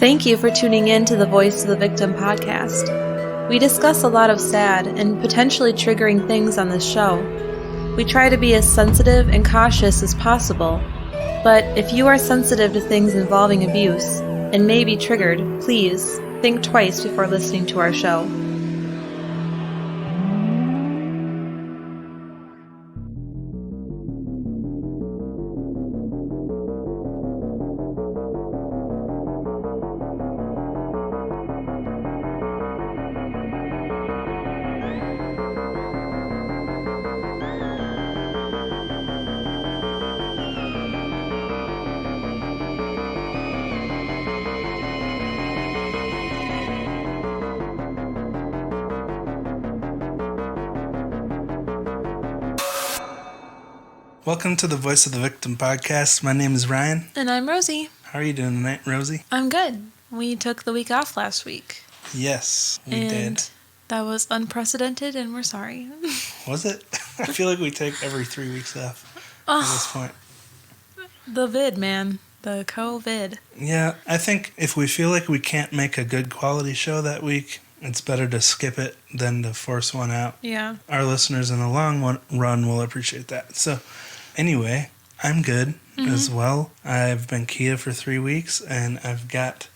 Thank you for tuning in to the Voice of the Victim podcast. We discuss a lot of sad and potentially triggering things on this show. We try to be as sensitive and cautious as possible, but if you are sensitive to things involving abuse and may be triggered, please think twice before listening to our show. Welcome to the Voice of the Victim podcast. My name is Ryan. And I'm Rosie. How are you doing tonight, Rosie? I'm good. We took the week off last week. Yes, we did. That was unprecedented, and we're sorry. Was it? I feel like we take every 3 weeks off at this point. The vid, man. The COVID. Yeah, I think if we feel like we can't make a good quality show that week, it's better to skip it than to force one out. Yeah. Our listeners in the long run will appreciate that. So, anyway, I'm good as well. I've been keto for 3 weeks, and I've got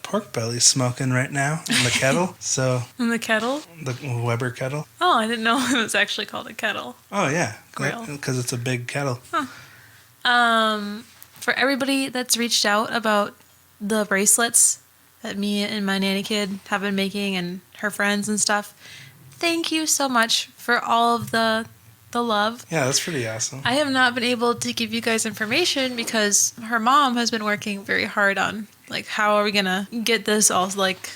pork belly smoking right now in the kettle. So In the kettle? The Weber kettle. Oh, I didn't know it was actually called a kettle. Oh, yeah. Grill. Because it's a big kettle. Huh. For everybody that's reached out about the bracelets that me and my nanny kid have been making and her friends and stuff, thank you so much for all of the love. Yeah, that's pretty awesome. I have not been able to give you guys information because her mom has been working very hard on, like, how are we going to get this all, like,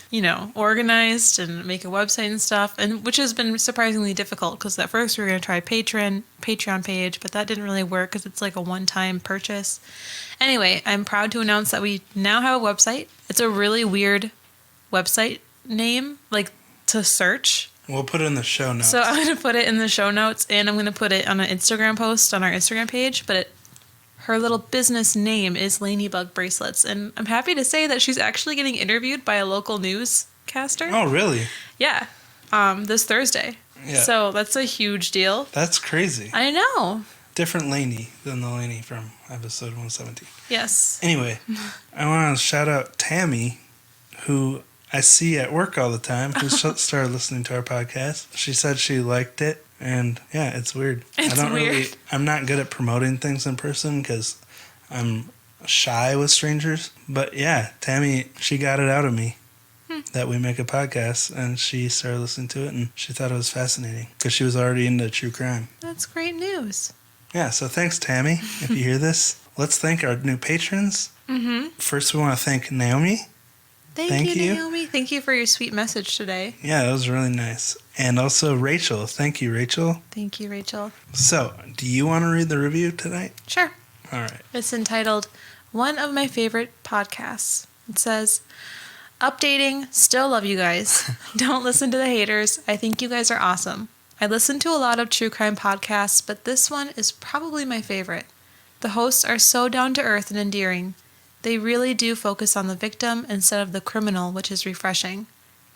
organized and make a website and stuff, and which has been surprisingly difficult because at first we were going to try Patreon page, but that didn't really work because it's like a one-time purchase. Anyway, I'm proud to announce that we now have a website. It's a really weird website name, like, to search. We'll put it in the show notes. So I'm going to put it in the show notes, and I'm going to put it on an Instagram post on our Instagram page, but her little business name is Lanybug Bracelets, and I'm happy to say that she's actually getting interviewed by a local newscaster. Oh, really? Yeah, this Thursday. Yeah. So that's a huge deal. That's crazy. I know. Different Laney than the Laney from episode 117. Yes. Anyway, I want to shout out Tammy, who I see at work all the time, who started listening to our podcast. She said she liked it, and yeah, it's weird. I'm not good at promoting things in person because I'm shy with strangers. But yeah, Tammy, she got it out of me that we make a podcast, and she started listening to it, and she thought it was fascinating because she was already into true crime. That's great news. Yeah, so thanks, Tammy, if you hear this. Let's thank our new patrons. First, we want to thank Naomi. Thank you, Naomi. Thank you for your sweet message today. Yeah, that was really nice. And also Rachel. Thank you, Rachel. Thank you, Rachel. So, do you want to read the review tonight? Sure. All right. It's entitled, One of My Favorite Podcasts. It says, updating, still love you guys. Don't listen to the haters. I think you guys are awesome. I listen to a lot of true crime podcasts, but this one is probably my favorite. The hosts are so down to earth and endearing. They really do focus on the victim instead of the criminal, which is refreshing.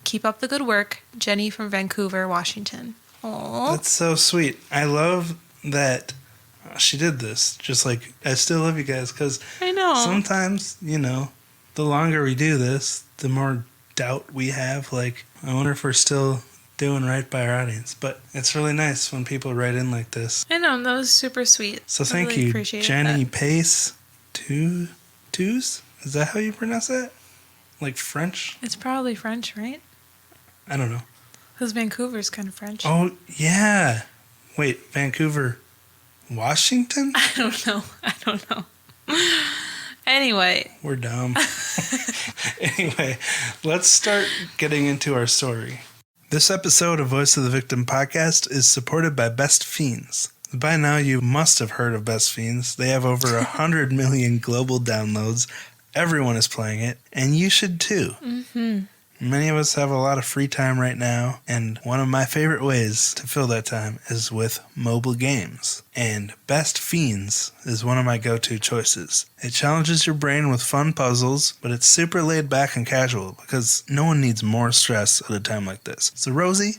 Keep up the good work. Jenny from Vancouver, Washington. Aww. That's so sweet. I love that she did this. Just like, I still love you guys, because I know. Sometimes, the longer we do this, the more doubt we have. Like, I wonder if we're still doing right by our audience. But it's really nice when people write in like this. I know. That was super sweet. So thank you, Jenny Pace. Twos? Is that how you pronounce that? Like French? It's probably French, right? I don't know. Because Vancouver's kind of French. Oh, yeah. Wait, Vancouver, Washington? I don't know. Anyway. We're dumb. Anyway, let's start getting into our story. This episode of Voice of the Victim podcast is supported by Best Fiends. By now, you must have heard of Best Fiends. They have over 100 million global downloads. Everyone is playing it, and you should too. Many of us have a lot of free time right now, and one of my favorite ways to fill that time is with mobile games. And Best Fiends is one of my go-to choices. It challenges your brain with fun puzzles, but it's super laid back and casual because no one needs more stress at a time like this. So Rosie,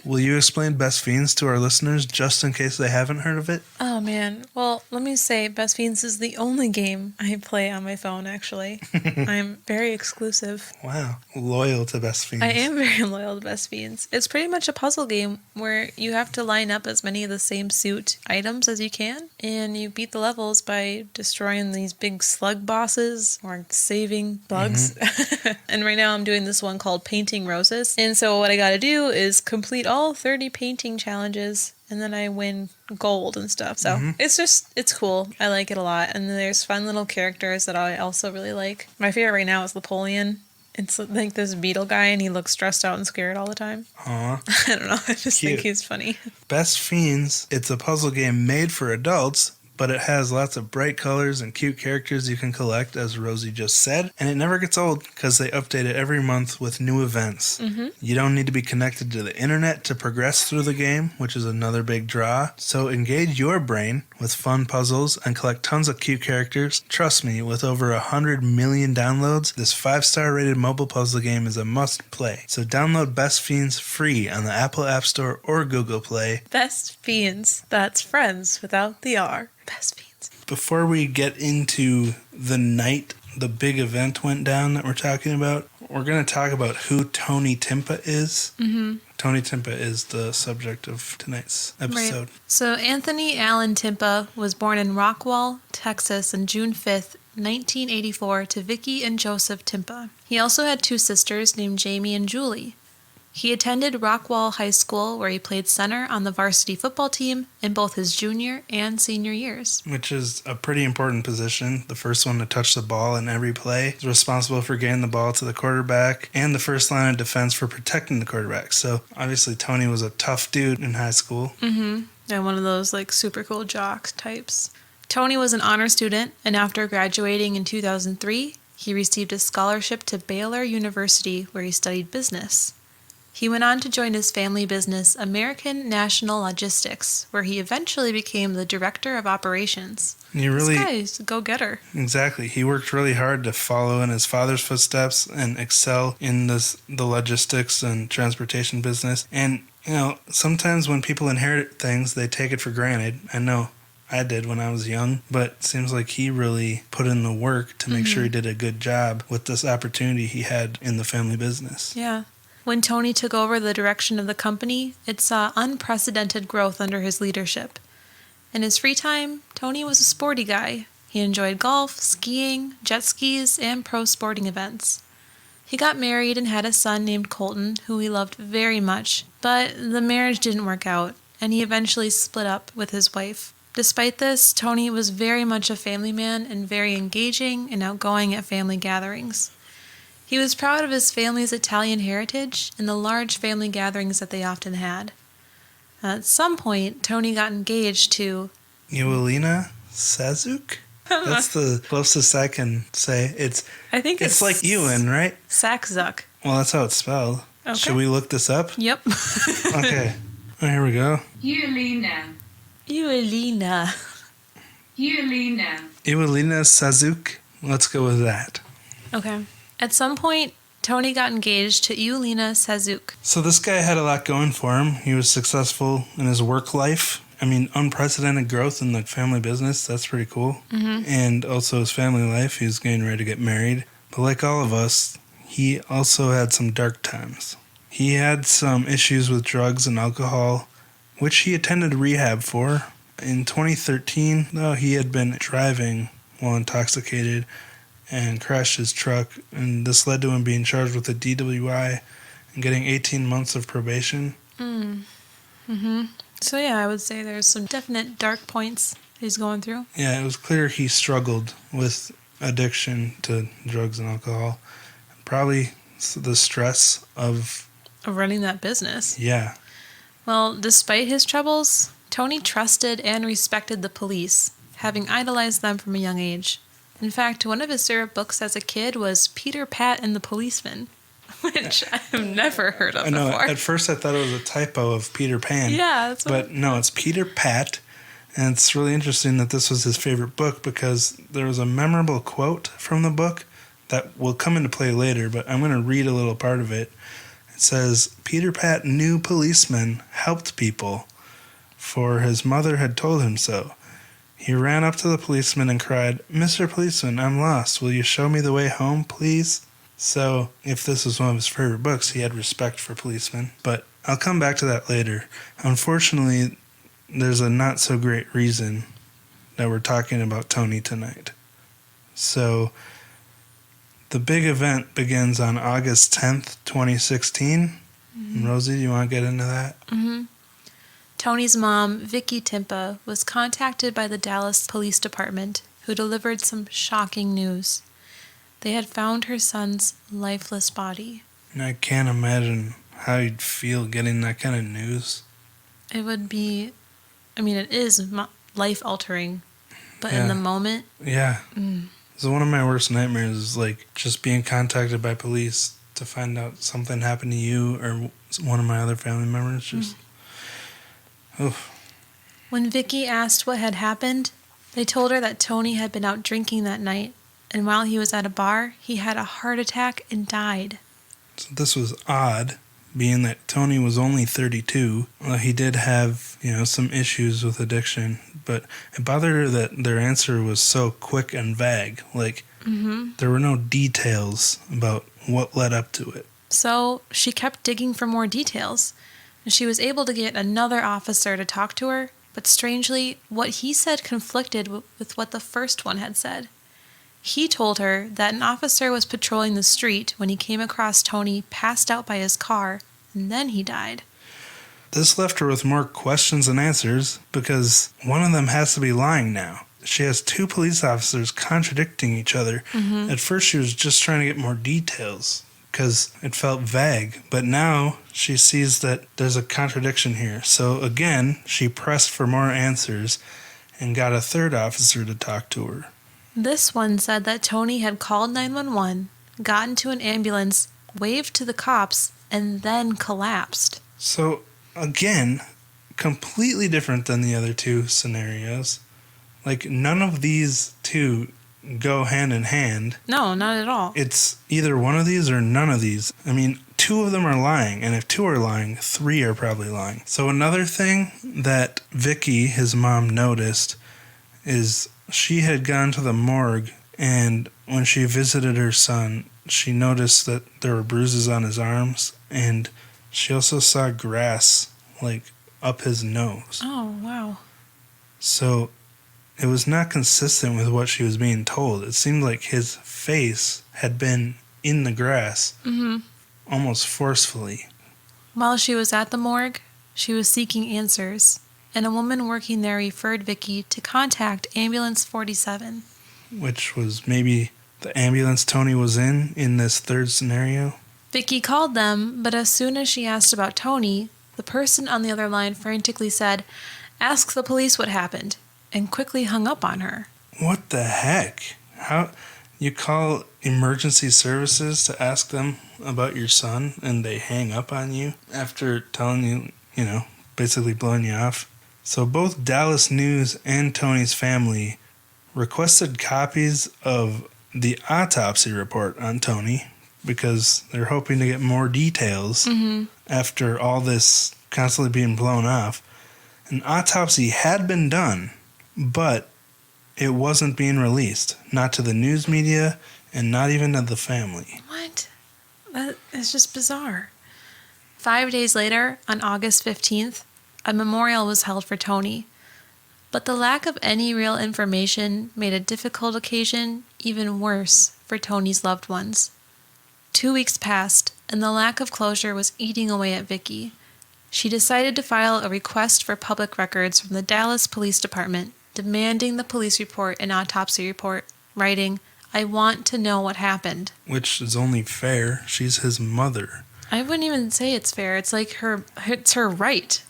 will you explain Best Fiends to our listeners just in case they haven't heard of it? Oh man. Well, let me say Best Fiends is the only game I play on my phone, actually. I'm very exclusive. Wow. Loyal to Best Fiends. I am very loyal to Best Fiends. It's pretty much a puzzle game where you have to line up as many of the same suit items as you can, and you beat the levels by destroying these big slug bosses or saving bugs. And right now I'm doing this one called Painting Roses. And so what I gotta do is complete all 30 painting challenges, and then I win gold and stuff. So it's cool. I like it a lot. And there's fun little characters that I also really like. My favorite right now is Napoleon. It's like this beetle guy, and he looks stressed out and scared all the time. Aw. I don't know. I just Cute. think he's funny. Best Fiends, it's a puzzle game made for adults, but it has lots of bright colors and cute characters you can collect, as Rosie just said. And it never gets old because they update it every month with new events. You don't need to be connected to the internet to progress through the game, which is another big draw. So engage your brain with fun puzzles and collect tons of cute characters. Trust me, with over 100 million downloads, this 5-star rated mobile puzzle game is a must play. So download Best Fiends free on the Apple App Store or Google Play. Best Fiends. That's friends without the R. Best Fiends. Before we get into the night the big event went down that we're talking about, we're going to talk about who Tony Timpa is. Tony Timpa is the subject of tonight's episode. Right. So Anthony Allen Timpa was born in Rockwall, Texas on June 5th, 1984 to Vicky and Joseph Timpa. He also had 2 sisters named Jamie and Julie. He attended Rockwall High School, where he played center on the varsity football team in both his junior and senior years. Which is a pretty important position. The first one to touch the ball in every play. He's responsible for getting the ball to the quarterback and the first line of defense for protecting the quarterback. So obviously Tony was a tough dude in high school. And one of those like super cool jock types. Tony was an honor student, and after graduating in 2003, he received a scholarship to Baylor University, where he studied business. He went on to join his family business, American National Logistics, where he eventually became the director of operations. This guy's a go-getter. Exactly. He worked really hard to follow in his father's footsteps and excel in the logistics and transportation business. And, you know, sometimes when people inherit things, they take it for granted. I know I did when I was young, but it seems like he really put in the work to make sure he did a good job with this opportunity he had in the family business. Yeah. When Tony took over the direction of the company, it saw unprecedented growth under his leadership. In his free time, Tony was a sporty guy. He enjoyed golf, skiing, jet skis, and pro sporting events. He got married and had a son named Colton, who he loved very much, but the marriage didn't work out, and he eventually split up with his wife. Despite this, Tony was very much a family man and very engaging and outgoing at family gatherings. He was proud of his family's Italian heritage and the large family gatherings that they often had. At some point, Tony got engaged to Evelina Sazuk? That's the closest I can say. I think it's like Ewan, right? Saczuk. Well, that's how it's spelled. Okay. Should we look this up? Yep. Okay. Oh, here we go. Evelina. Evelina Sazuk. Let's go with that. Okay. At some point, Tony got engaged to Evelina Sazuk. So this guy had a lot going for him. He was successful in his work life. I mean, unprecedented growth in the family business. That's pretty cool. And also his family life. He was getting ready to get married. But like all of us, he also had some dark times. He had some issues with drugs and alcohol, which he attended rehab for. In 2013, though, he had been driving while intoxicated and crashed his truck, and this led to him being charged with a DWI and getting 18 months of probation. So yeah, I would say there's some definite dark points he's going through. Yeah, it was clear he struggled with addiction to drugs and alcohol. Probably the stress of running that business. Yeah. Well, despite his troubles, Tony trusted and respected the police, having idolized them from a young age. In fact, one of his favorite books as a kid was Peter Pat and the Policeman, which I've never heard of before. At first I thought it was a typo of Peter Pan. Yeah. No, it's Peter Pat And it's really interesting that this was his favorite book because there was a memorable quote from the book that will come into play later, but I'm going to read a little part of it. It says, Peter Pat knew policemen helped people, for his mother had told him so. He ran up to the policeman and cried, Mr. Policeman, I'm lost. Will you show me the way home, please? So, if this was one of his favorite books, he had respect for policemen. But I'll come back to that later. Unfortunately, there's a not so great reason that we're talking about Tony tonight. So, the big event begins on August 10th, 2016. Mm-hmm. Rosie, do you want to get into that? Mm-hmm. Tony's mom, Vicky Timpa, was contacted by the Dallas Police Department, who delivered some shocking news. They had found her son's lifeless body. And I can't imagine how you'd feel getting that kind of news. It would be, it is life-altering, but in the moment... Yeah. So one of my worst nightmares is, just being contacted by police to find out something happened to you or one of my other family members. Just... Oof. When Vicky asked what had happened, they told her that Tony had been out drinking that night, and while he was at a bar, he had a heart attack and died. So this was odd, being that Tony was only 32. Well, he did have, some issues with addiction, but it bothered her that their answer was so quick and vague. There were no details about what led up to it. So she kept digging for more details. She was able to get another officer to talk to her, but strangely, what he said conflicted with what the first one had said. He told her that an officer was patrolling the street when he came across Tony passed out by his car, and then he died. This left her with more questions than answers, because one of them has to be lying now. She has two police officers contradicting each other. Mm-hmm. At first she was just trying to get more details, because it felt vague, but now she sees that there's a contradiction here. So again, she pressed for more answers and got a third officer to talk to her. This one said that Tony had called 911, got into an ambulance, waved to the cops, and then collapsed. So again, completely different than the other two scenarios. None of these two go hand in hand. No, not at all. It's either one of these or none of these. Two of them are lying, and if two are lying, three are probably lying. So another thing that Vicky, his mom, noticed is she had gone to the morgue, and when she visited her son, she noticed that there were bruises on his arms, and she also saw grass, up his nose. Oh, wow. So it was not consistent with what she was being told. It seemed like his face had been in the grass, almost forcefully. While she was at the morgue, she was seeking answers, and a woman working there referred Vicky to contact Ambulance 47. Which was maybe the ambulance Tony was in this third scenario. Vicky called them, but as soon as she asked about Tony, the person on the other line frantically said, "Ask the police what happened," and quickly hung up on her. What the heck? How you call emergency services to ask them about your son and they hang up on you after telling you, basically blowing you off? So both Dallas News and Tony's family requested copies of the autopsy report on Tony because they're hoping to get more details after all this constantly being blown off. An autopsy had been done, but it wasn't being released. Not to the news media and not even to the family. What? That is just bizarre. 5 days later, on August 15th, a memorial was held for Tony. But the lack of any real information made a difficult occasion even worse for Tony's loved ones. 2 weeks passed, and the lack of closure was eating away at Vicky. She decided to file a request for public records from the Dallas Police Department, demanding the police report and autopsy report, writing, "I want to know what happened." Which is only fair. She's his mother. I wouldn't even say it's fair. It's it's her right.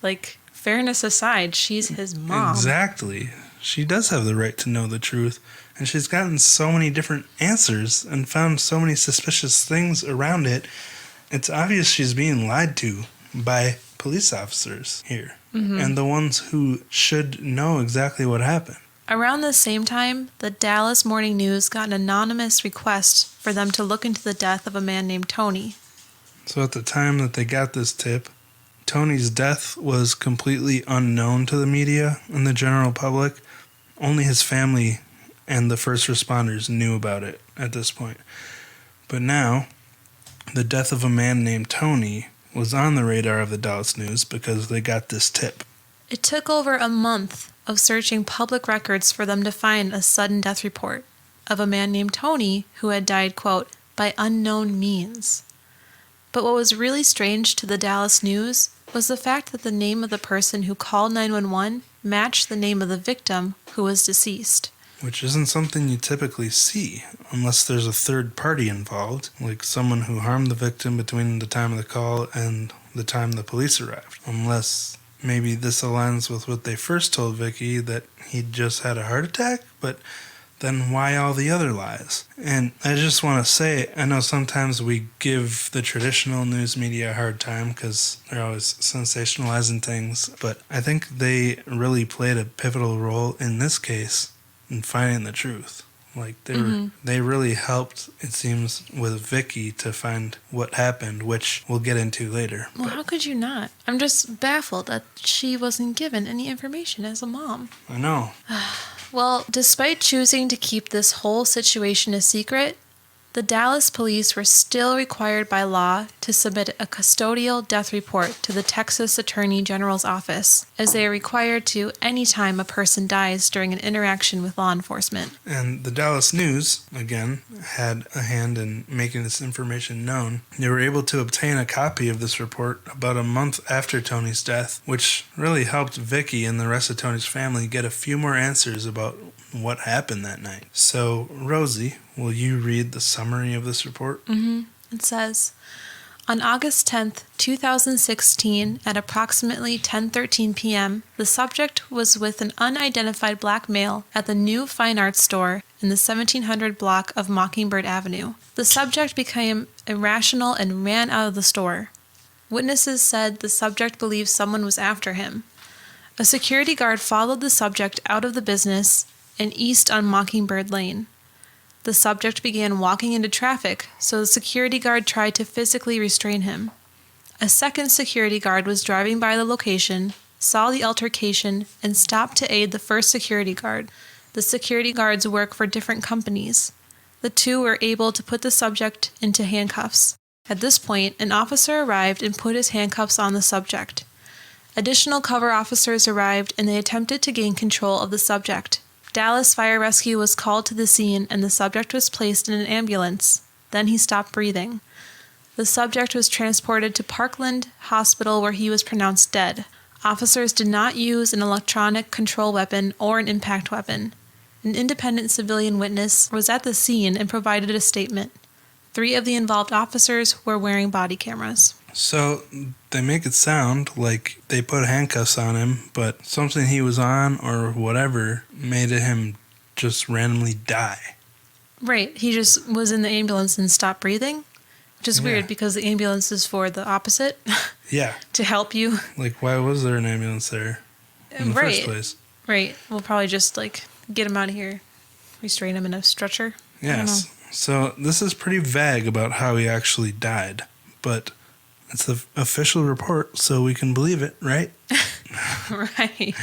Fairness aside, she's his mom. Exactly. She does have the right to know the truth. And she's gotten so many different answers and found so many suspicious things around it. It's obvious she's being lied to by police officers here and the ones who should know exactly what happened. Around the same time, the Dallas Morning News got an anonymous request for them to look into the death of a man named Tony. So at the time that they got this tip, Tony's death was completely unknown to the media and the general public. Only his family and the first responders knew about it at this point. But now, the death of a man named Tony was on the radar of the Dallas News because they got this tip. It took over a month of searching public records for them to find a sudden death report of a man named Tony who had died, quote, by unknown means. But what was really strange to the Dallas News was the fact that the name of the person who called 911 matched the name of the victim who was deceased. Which isn't something you typically see unless there's a third party involved, like someone who harmed the victim between the time of the call and the time the police arrived. Unless maybe this aligns with what they first told Vicky, that he'd just had a heart attack, but then why all the other lies? And I just want to say, I know sometimes we give the traditional news media a hard time because they're always sensationalizing things, but I think they really played a pivotal role in this case in finding the truth. Like they really helped, it seems, with Vicky to find what happened, which we'll get into later. Well, how could you not? I'm just baffled that she wasn't given any information as a mom. I know. Well, despite choosing to keep this whole situation a secret, the Dallas police were still required by law to submit a custodial death report to the Texas Attorney General's office, as they are required to any time a person dies during an interaction with law enforcement. And the Dallas News, again, had a hand in making this information known. They were able to obtain a copy of this report about a month after Tony's death, which really helped Vicky and the rest of Tony's family get a few more answers about what happened that night. So, Rosie, will you read the summary of this report? It says, on August 10th, 2016, at approximately 10:13 p.m., the subject was with an unidentified black male at the new fine arts store in the 1700 block of Mockingbird Avenue. The subject became irrational and ran out of the store. Witnesses said the subject believed someone was after him. A security guard followed the subject out of the business and east on Mockingbird Lane. The subject began walking into traffic, so the security guard tried to physically restrain him. A second security guard was driving by the location, saw the altercation, and stopped to aid the first security guard. The security guards work for different companies. The two were able to put the subject into handcuffs. At this point, an officer arrived and put his handcuffs on the subject. Additional cover officers arrived and they attempted to gain control of the subject. Dallas Fire Rescue was called to the scene and the subject was placed in an ambulance. Then he stopped breathing. The subject was transported to Parkland Hospital where he was pronounced dead. Officers did not use an electronic control weapon or an impact weapon. An independent civilian witness was at the scene and provided a statement. 3 of the involved officers were wearing body cameras. So they make it sound like they put handcuffs on him, but something he was on or whatever made him just randomly die. Right. He just was in the ambulance and stopped breathing, which is weird because the ambulance is for the opposite. Yeah. To help you. Like, why was there an ambulance there in the first place? Right. We'll probably just, get him out of here, restrain him in a stretcher. Yes. So this is pretty vague about how he actually died, but it's the official report, so we can believe it, right? Right.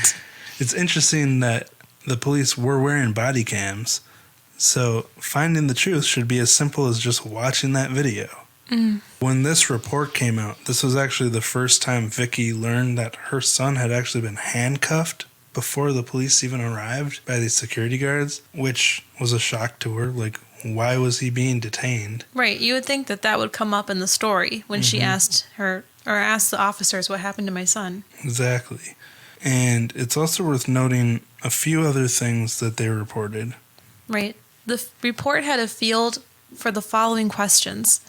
It's interesting that the police were wearing body cams, so finding the truth should be as simple as just watching that video. When this report came out, this was actually the first time Vicky learned that her son had actually been handcuffed before the police even arrived by these security guards, which was a shock to her. Like, why was he being detained? Right. You would think that would come up in the story when she asked her, or asked the officers what happened to my son. Exactly. And it's also worth noting a few other things that they reported. Right. The report had a field for the following questions.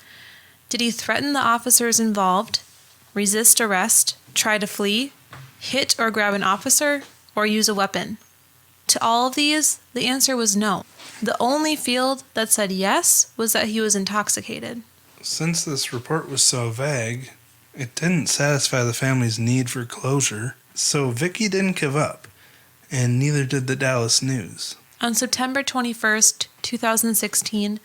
Did he threaten the officers involved, resist arrest, try to flee, hit or grab an officer, or use a weapon? To all of these, the answer was no. The only field that said yes was that he was intoxicated. Since this report was so vague, It didn't satisfy the family's need for closure, so Vicky didn't give up, and neither did the Dallas News. On September 21st, 2016,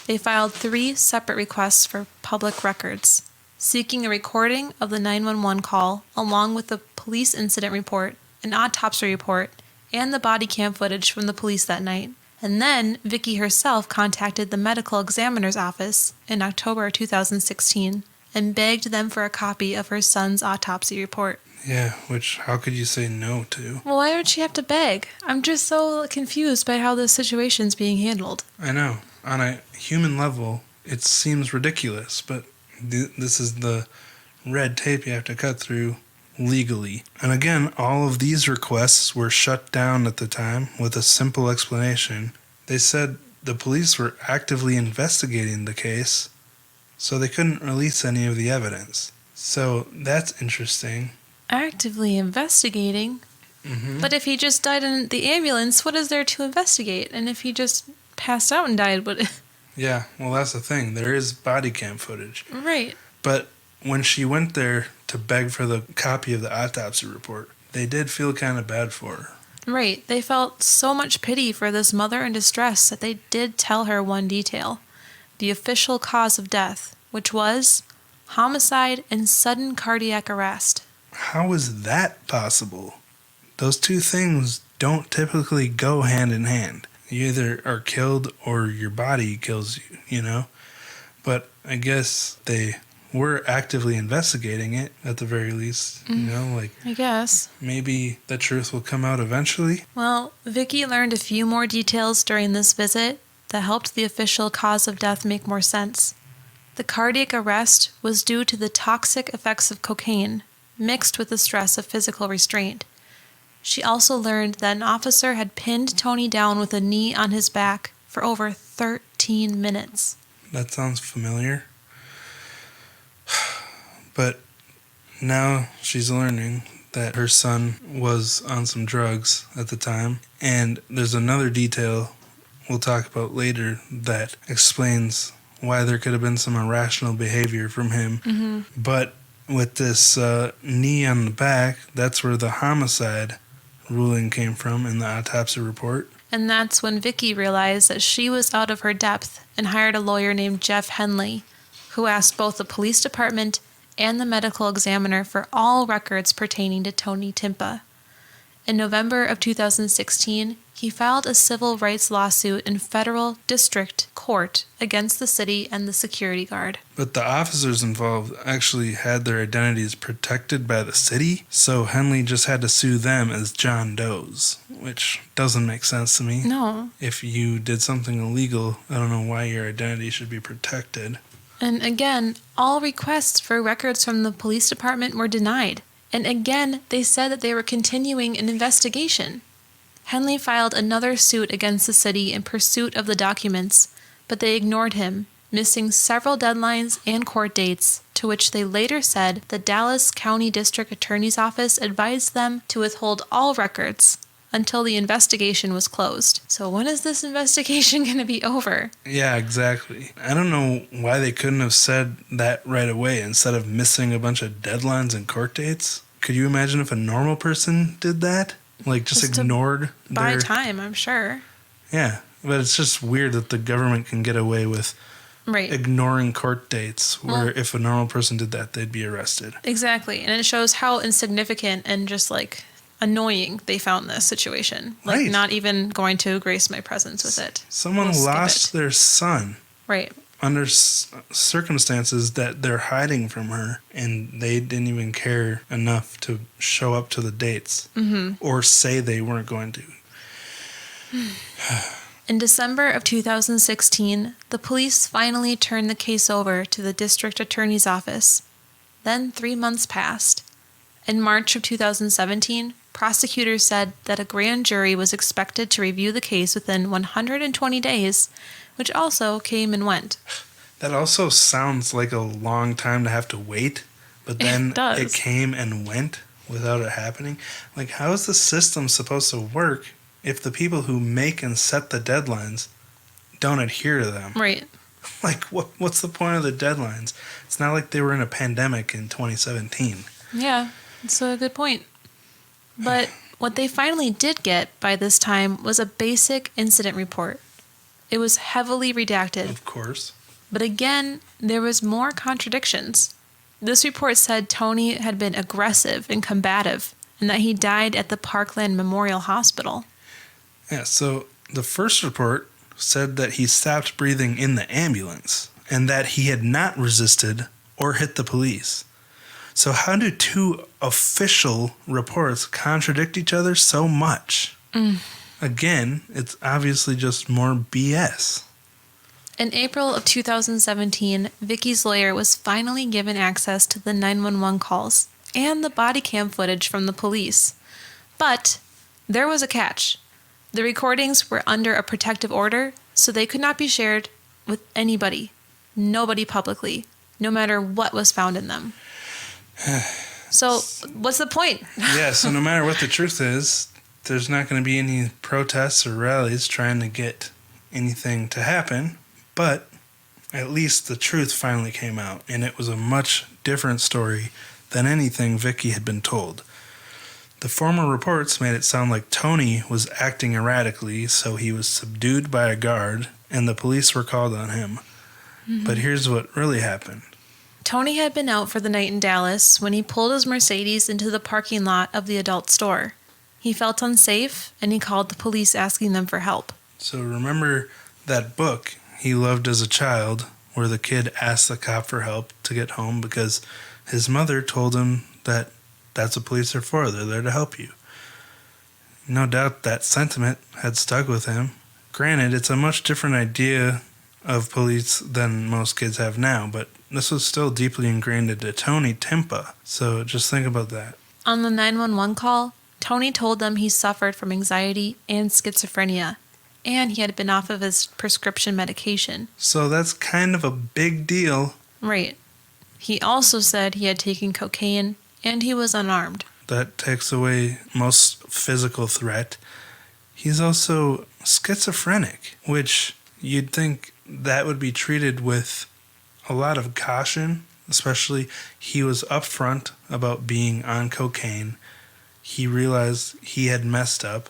they filed 3 separate requests for public records, seeking a recording of the 911 call along with the police incident report, an autopsy report, and the body cam footage from the police that night. And then Vicky herself contacted the medical examiner's office in October 2016 and begged them for a copy of her son's autopsy report. Yeah, which how could you say no to? Well, why would she have to beg? I'm just so confused by how this situation's being handled. I know. On a human level, it seems ridiculous, but this is the red tape you have to cut through legally. And again, all of these requests were shut down at the time with a simple explanation. They said the police were actively investigating the case, so they couldn't release any of the evidence. So that's interesting. Actively investigating? Mm-hmm. But if he just died in the ambulance, what is there to investigate? And if he just passed out and died, what... Yeah, well, that's the thing. There is body cam footage. Right. But when she went there to beg for the copy of the autopsy report, they did feel kind of bad for her. Right. They felt so much pity for this mother in distress that they did tell her one detail. The official cause of death, which was homicide and sudden cardiac arrest. How is that possible? Those two things don't typically go hand in hand. You either are killed or your body kills you, you know? But I guess they were actively investigating it at the very least, you know? Like, I guess. Maybe the truth will come out eventually. Well, Vicky learned a few more details during this visit that helped the official cause of death make more sense. The cardiac arrest was due to the toxic effects of cocaine, mixed with the stress of physical restraint. She also learned that an officer had pinned Tony down with a knee on his back for over 13 minutes. That sounds familiar. But now she's learning that her son was on some drugs at the time. And there's another detail we'll talk about later that explains why there could have been some irrational behavior from him. Mm-hmm. But with this knee on the back, that's where the homicide ruling came from in the autopsy report. And that's when Vicky realized that she was out of her depth and hired a lawyer named Jeff Henley, who asked both the police department and the medical examiner for all records pertaining to Tony Timpa. In November of 2016, he filed a civil rights lawsuit in federal district court against the city and the security guard. But the officers involved actually had their identities protected by the city, so Henley just had to sue them as John Does, which doesn't make sense to me. No. If you did something illegal, I don't know why your identity should be protected. And again, all requests for records from the police department were denied. And again, they said that they were continuing an investigation. Henley filed another suit against the city in pursuit of the documents, but they ignored him, missing several deadlines and court dates, to which they later said the Dallas County District Attorney's Office advised them to withhold all records until the investigation was closed. So when is this investigation going to be over? Yeah, exactly. I don't know why they couldn't have said that right away instead of missing a bunch of deadlines and court dates. Could you imagine if a normal person did that? Like, just ignored buy time, I'm sure. Yeah, but it's just weird that the government can get away with ignoring court dates, where if a normal person did that, they'd be arrested. Exactly, and it shows how insignificant and just, like, annoying they found this situation. Like, not even going to grace my presence with it. Someone lost their son. Right. Under circumstances that they're hiding from her, and they didn't even care enough to show up to the dates or say they weren't going to. In December of 2016, the police finally turned the case over to the district attorney's office. Then 3 months passed. In March of 2017, prosecutors said that a grand jury was expected to review the case within 120 days, which also came and went. That also sounds like a long time to have to wait, but then it came and went without it happening. Like, how is the system supposed to work if the people who make and set the deadlines don't adhere to them? Right. Like, what's the point of the deadlines? It's not like they were in a pandemic in 2017. Yeah, that's a good point. But what they finally did get by this time was a basic incident report. It was heavily redacted. Of course. But again, there was more contradictions. This report said Tony had been aggressive and combative, and that he died at the Parkland Memorial Hospital. Yeah, so the first report said that he stopped breathing in the ambulance, and that he had not resisted or hit the police. So how do two official reports contradict each other so much? Again, it's obviously just more BS. In April of 2017, Vicky's lawyer was finally given access to the 911 calls and the body cam footage from the police. But there was a catch. The recordings were under a protective order, so they could not be shared with anybody. Nobody publicly, no matter what was found in them. So, what's the point? Yeah, so no matter what the truth is, there's not going to be any protests or rallies trying to get anything to happen, but at least the truth finally came out, and it was a much different story than anything Vicky had been told. The former reports made it sound like Tony was acting erratically, so he was subdued by a guard, and the police were called on him. But here's what really happened. Tony had been out for the night in Dallas when he pulled his Mercedes into the parking lot of the adult store. He felt unsafe, and he called the police asking them for help. So remember that book he loved as a child, where the kid asked the cop for help to get home because his mother told him that that's what police are for, they're there to help you. No doubt that sentiment had stuck with him. Granted, it's a much different idea of police than most kids have now, but this was still deeply ingrained into Tony Timpa, so just think about that. On the 911 call, Tony told them he suffered from anxiety and schizophrenia, and he had been off of his prescription medication. So that's kind of a big deal. Right. He also said he had taken cocaine, and he was unarmed. That takes away most physical threat. He's also schizophrenic, which you'd think that would be treated with a lot of caution, especially he was upfront about being on cocaine. He realized he had messed up,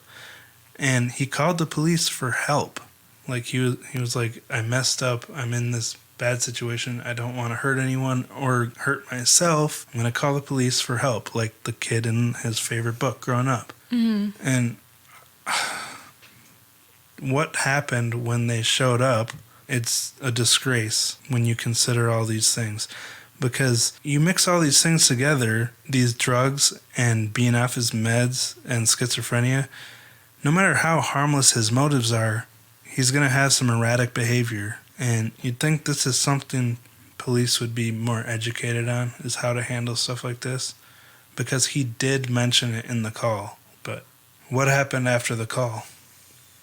and he called the police for help. Like he was like, I messed up, I'm in this bad situation, I don't want to hurt anyone or hurt myself, I'm going to call the police for help, like the kid in his favorite book growing up. And what happened when they showed up, it's a disgrace when you consider all these things. Because you mix all these things together, these drugs and being off his meds and schizophrenia, no matter how harmless his motives are, he's going to have some erratic behavior. And you'd think this is something police would be more educated on, is how to handle stuff like this. Because he did mention it in the call. But what happened after the call?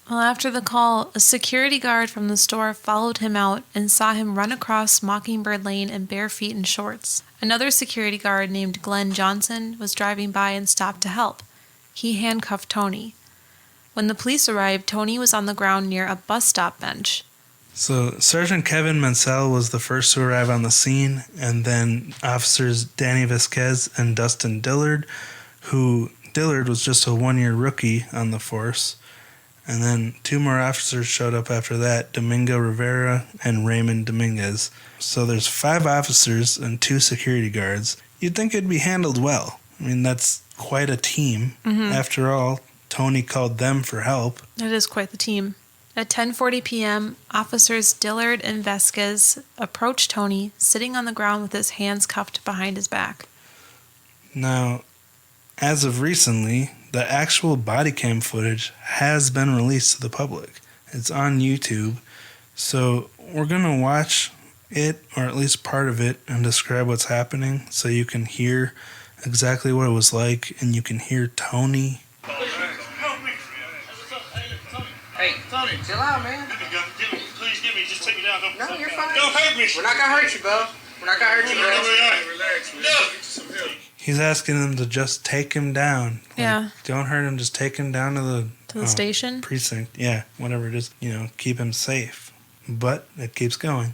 Well, after the call, a security guard from the store followed him out and saw him run across Mockingbird Lane in bare feet and shorts. Another security guard named Glenn Johnson was driving by and stopped to help. He handcuffed Tony. When the police arrived, Tony was on the ground near a bus stop bench. So Sergeant Kevin Mansell was the first to arrive on the scene, and then officers Danny Vasquez and Dustin Dillard, who Dillard was just a one-year rookie on the force. And then two more officers showed up after that, Domingo Rivera and Raymond Dominguez. So there's 5 officers and 2 security guards. You'd think it'd be handled well. I mean, that's quite a team. After all, Tony called them for help. It is quite the team. At 10:40 p.m., officers Dillard and Vasquez approached Tony, sitting on the ground with his hands cuffed behind his back. Now, as of recently, the actual body cam footage has been released to the public. It's on YouTube. So we're going to watch it, or at least part of it, and describe what's happening so you can hear exactly what it was like, and you can hear Tony. Hey, Tony, chill out, man. Please give me, just take me down. No, you're fine. Don't hurt me. We're not gonna hurt you, bro. We're not gonna hurt you, bro. Relax, man. No. He's asking them to just take him down. Like, Yeah. don't hurt him, just take him down to the station? precinct. Yeah, whatever it is, keep him safe. But it keeps going.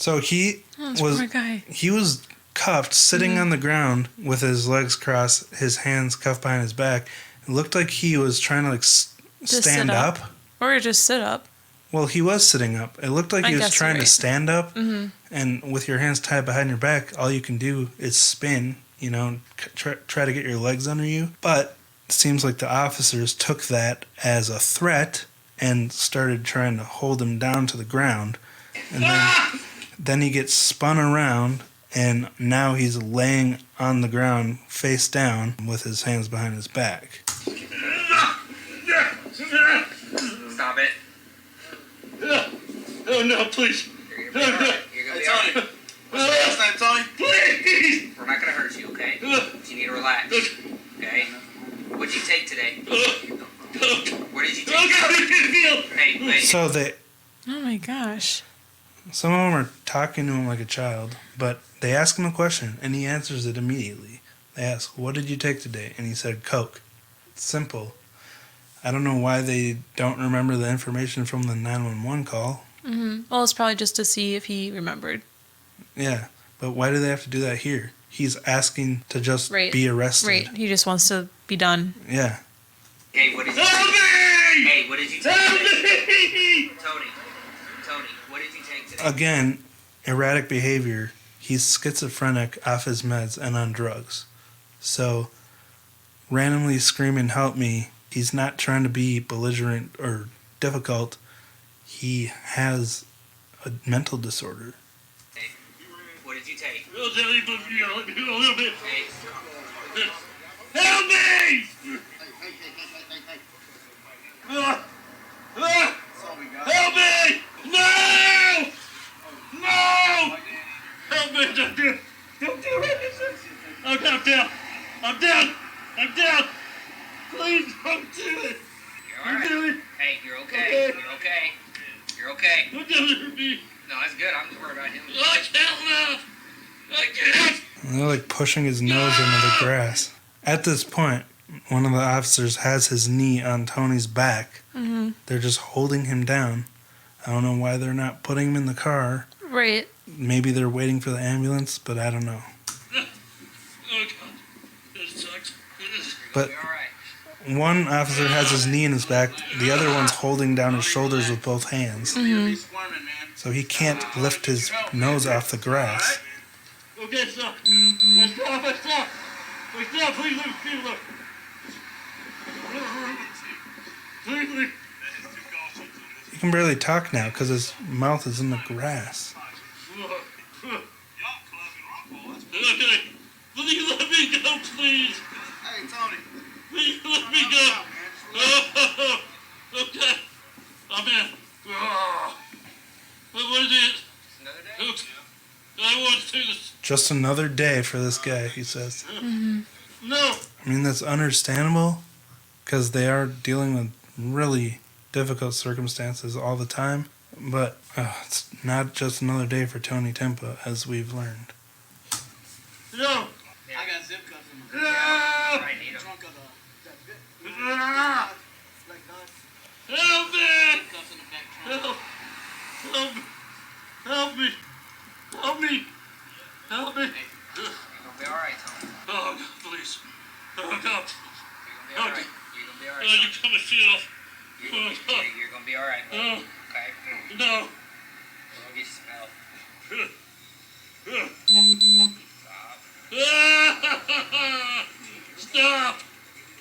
So Poor guy. he was cuffed, sitting on the ground with his legs crossed, his hands cuffed behind his back. It looked like he was trying to Just stand sit up. Or just sit up. Well, he was sitting up. It looked like I he was guess trying you're to right. stand up, and with your hands tied behind your back, all you can do is spin, try to get your legs under you. But it seems like the officers took that as a threat and started trying to hold him down to the ground. And then he gets spun around, and now he's laying on the ground face down with his hands behind his back. Stop it. Oh, no, please. You're gonna be alright. You're gonna be alright. What's your last name, Tony? Please. We're not gonna hurt you, okay? But you need to relax. Okay? What'd you take today? What did you take? Hey, wait. So Oh my gosh. some of them are talking to him like a child, but they ask him a question and he answers it immediately. They ask, "What did you take today?" And he said, "Coke." It's simple. I don't know why they don't remember the information from the 911 call. Well, it's probably just to see if he remembered. Yeah, but why do they have to do that here? He's asking to just Right. be arrested. Right. He just wants to be done. Yeah. Hey, what did you Help take? me! Hey, what did you take Help today? me! Tony, what did you take today? Again, erratic behavior. He's schizophrenic, off his meds, and on drugs. So, randomly screaming, "Help me." He's not trying to be belligerent or difficult. He has a mental disorder. Hey, what did you take? Oh, Daddy, but you gotta let me go a little bit. Hey, Help me! Help me! No! No! Help me! Don't do it! Don't do it! Okay, I'm down! I'm down! I'm down! Please don't do it! you're alright. Do it! Hey, you're okay. Okay. You're okay. You're okay. Don't do it for me! No, that's good. I'm just worried about him. I can't now! I can't! And they're like pushing his nose into the grass. At this point, one of the officers has his knee on Tony's back. They're just holding him down. I don't know why they're not putting him in the car. Right. Maybe they're waiting for the ambulance, but I don't know. Oh, God. That sucks. But You're alright. one officer has his knee in his back. The other one's holding down his shoulders with both hands. So he can't lift his nose off the grass. Okay, stop. Stop, stop. Stop, please let me alone. Please leave. He can barely talk now because his mouth is in the grass. Okay. Please let me go, please. Hey, Tony. Please let me go. Oh, okay. I'm in. Oh. What is it? Another day? Okay. I want to see this. Just another day for this guy, he says. No. I mean, that's understandable because they are dealing with really difficult circumstances all the time. But it's not just another day for Tony Timpa, as we've learned. No. I got zip cuffs in my No. right, need 'em. Ah. Help me. Help. Help me. Help me. Help me. Help me. You're gonna be alright, Tony. Oh, God, please. Oh, God. You're gonna be alright. You're gonna be Oh, alright. you cut my shit off. You're gonna be alright, bud. Oh, Okay? no. We're gonna get you some help. Stop.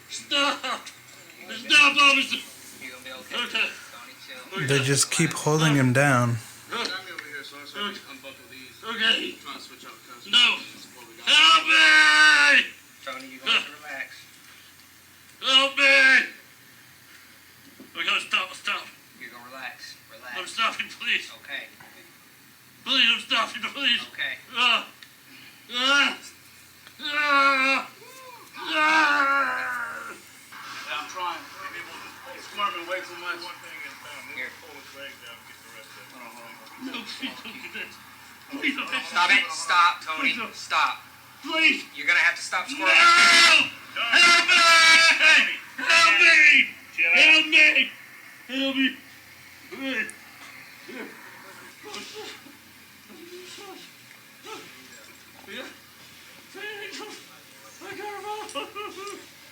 Stop. Stop, officer. You're gonna be okay. Okay. Tony, chill. They just keep holding him down. Okay. No. Help me. Tony, you're gonna have to relax. Help me. Okay, stop. You're gonna relax. I'm Relax. stopping, please. Okay. Please, I'm stopping, please. Okay. Ah. Ah. Ah. Ah. I'm trying. It's squirming way too much. Here. No, please don't do that. Please don't. Stop it. Stop, Tony. Stop. Please. You're gonna have to stop No! squirming. Help me! Help me! Help me! Help me!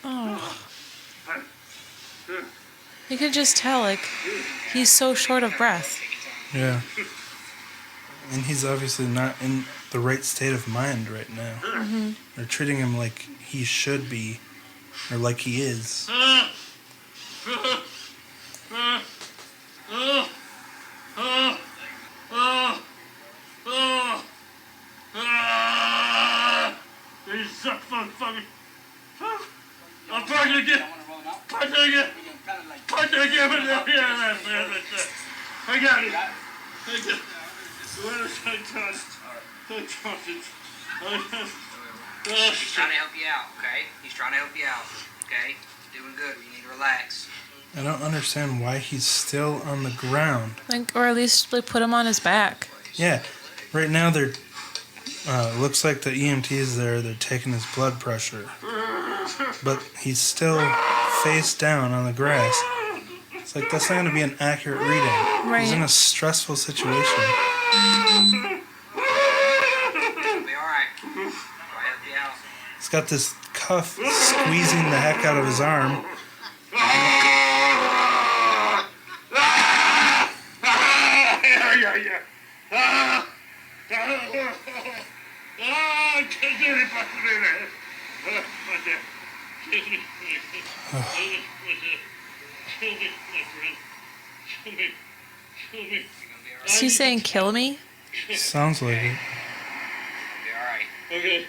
Oh. You could just tell, like, he's so short of breath. Yeah. And he's obviously not in the right state of mind right now. Mm-hmm. They're treating him like he should be, or like he is. You suck, fucking. I'm trying to get. I'm trying to get. I'm trying to get. Yeah, that's it. I got it. I got it. Where is I touched? I touched it. He's trying to help you out, okay? He's trying to help you out, okay? You're doing good. You need to relax. I don't understand why he's still on the ground. Like, or at least like put him on his back. Yeah. Right now they're looks like the EMTs there, they're taking his blood pressure. But he's still face down on the grass. It's like that's not going to be an accurate reading. Right. He's in a stressful situation. You'll be alright. I'll help you out. He's got this cuff squeezing the heck out of his arm. Is he saying kill me? Sounds like it. You'll be alright. Okay.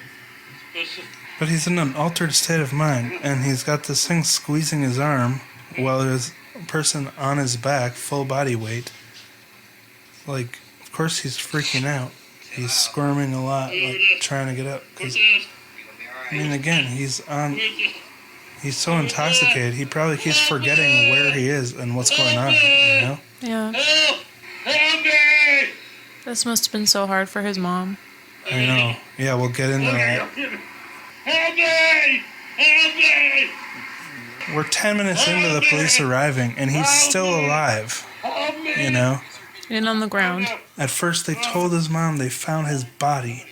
But he's in an altered state of mind, and he's got this thing squeezing his arm while there's a person on his back, full body weight. Like, of course he's freaking out. He's squirming a lot, like trying to get up. 'Cause, You'll be I mean, alright. again, he's so intoxicated, he probably keeps forgetting where he is and what's going on, you know? Yeah. Help! Help me! This must have been so hard for his mom. I know. Yeah, we'll get into that. Help me! Help me! We're 10 minutes into the police arriving, and he's still alive, Help me! you know? And on the ground. At first, they told his mom they found his body.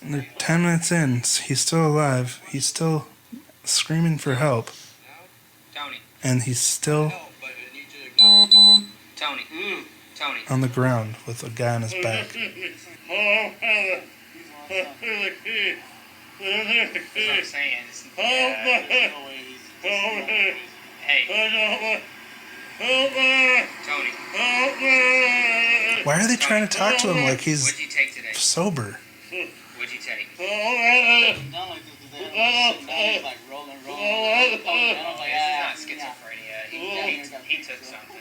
And they're 10 minutes in, he's still alive, he's still screaming for help, Tony. and he's still Tony. Tony. on the ground with a guy on his back. That's what I'm saying. Hey. Tony. Why are they trying to talk to him like he's What'd you take today? sober? What'd you take? It's not like this today. I'm sitting down, he's like rolling. And I was like, This is not schizophrenia. He took something.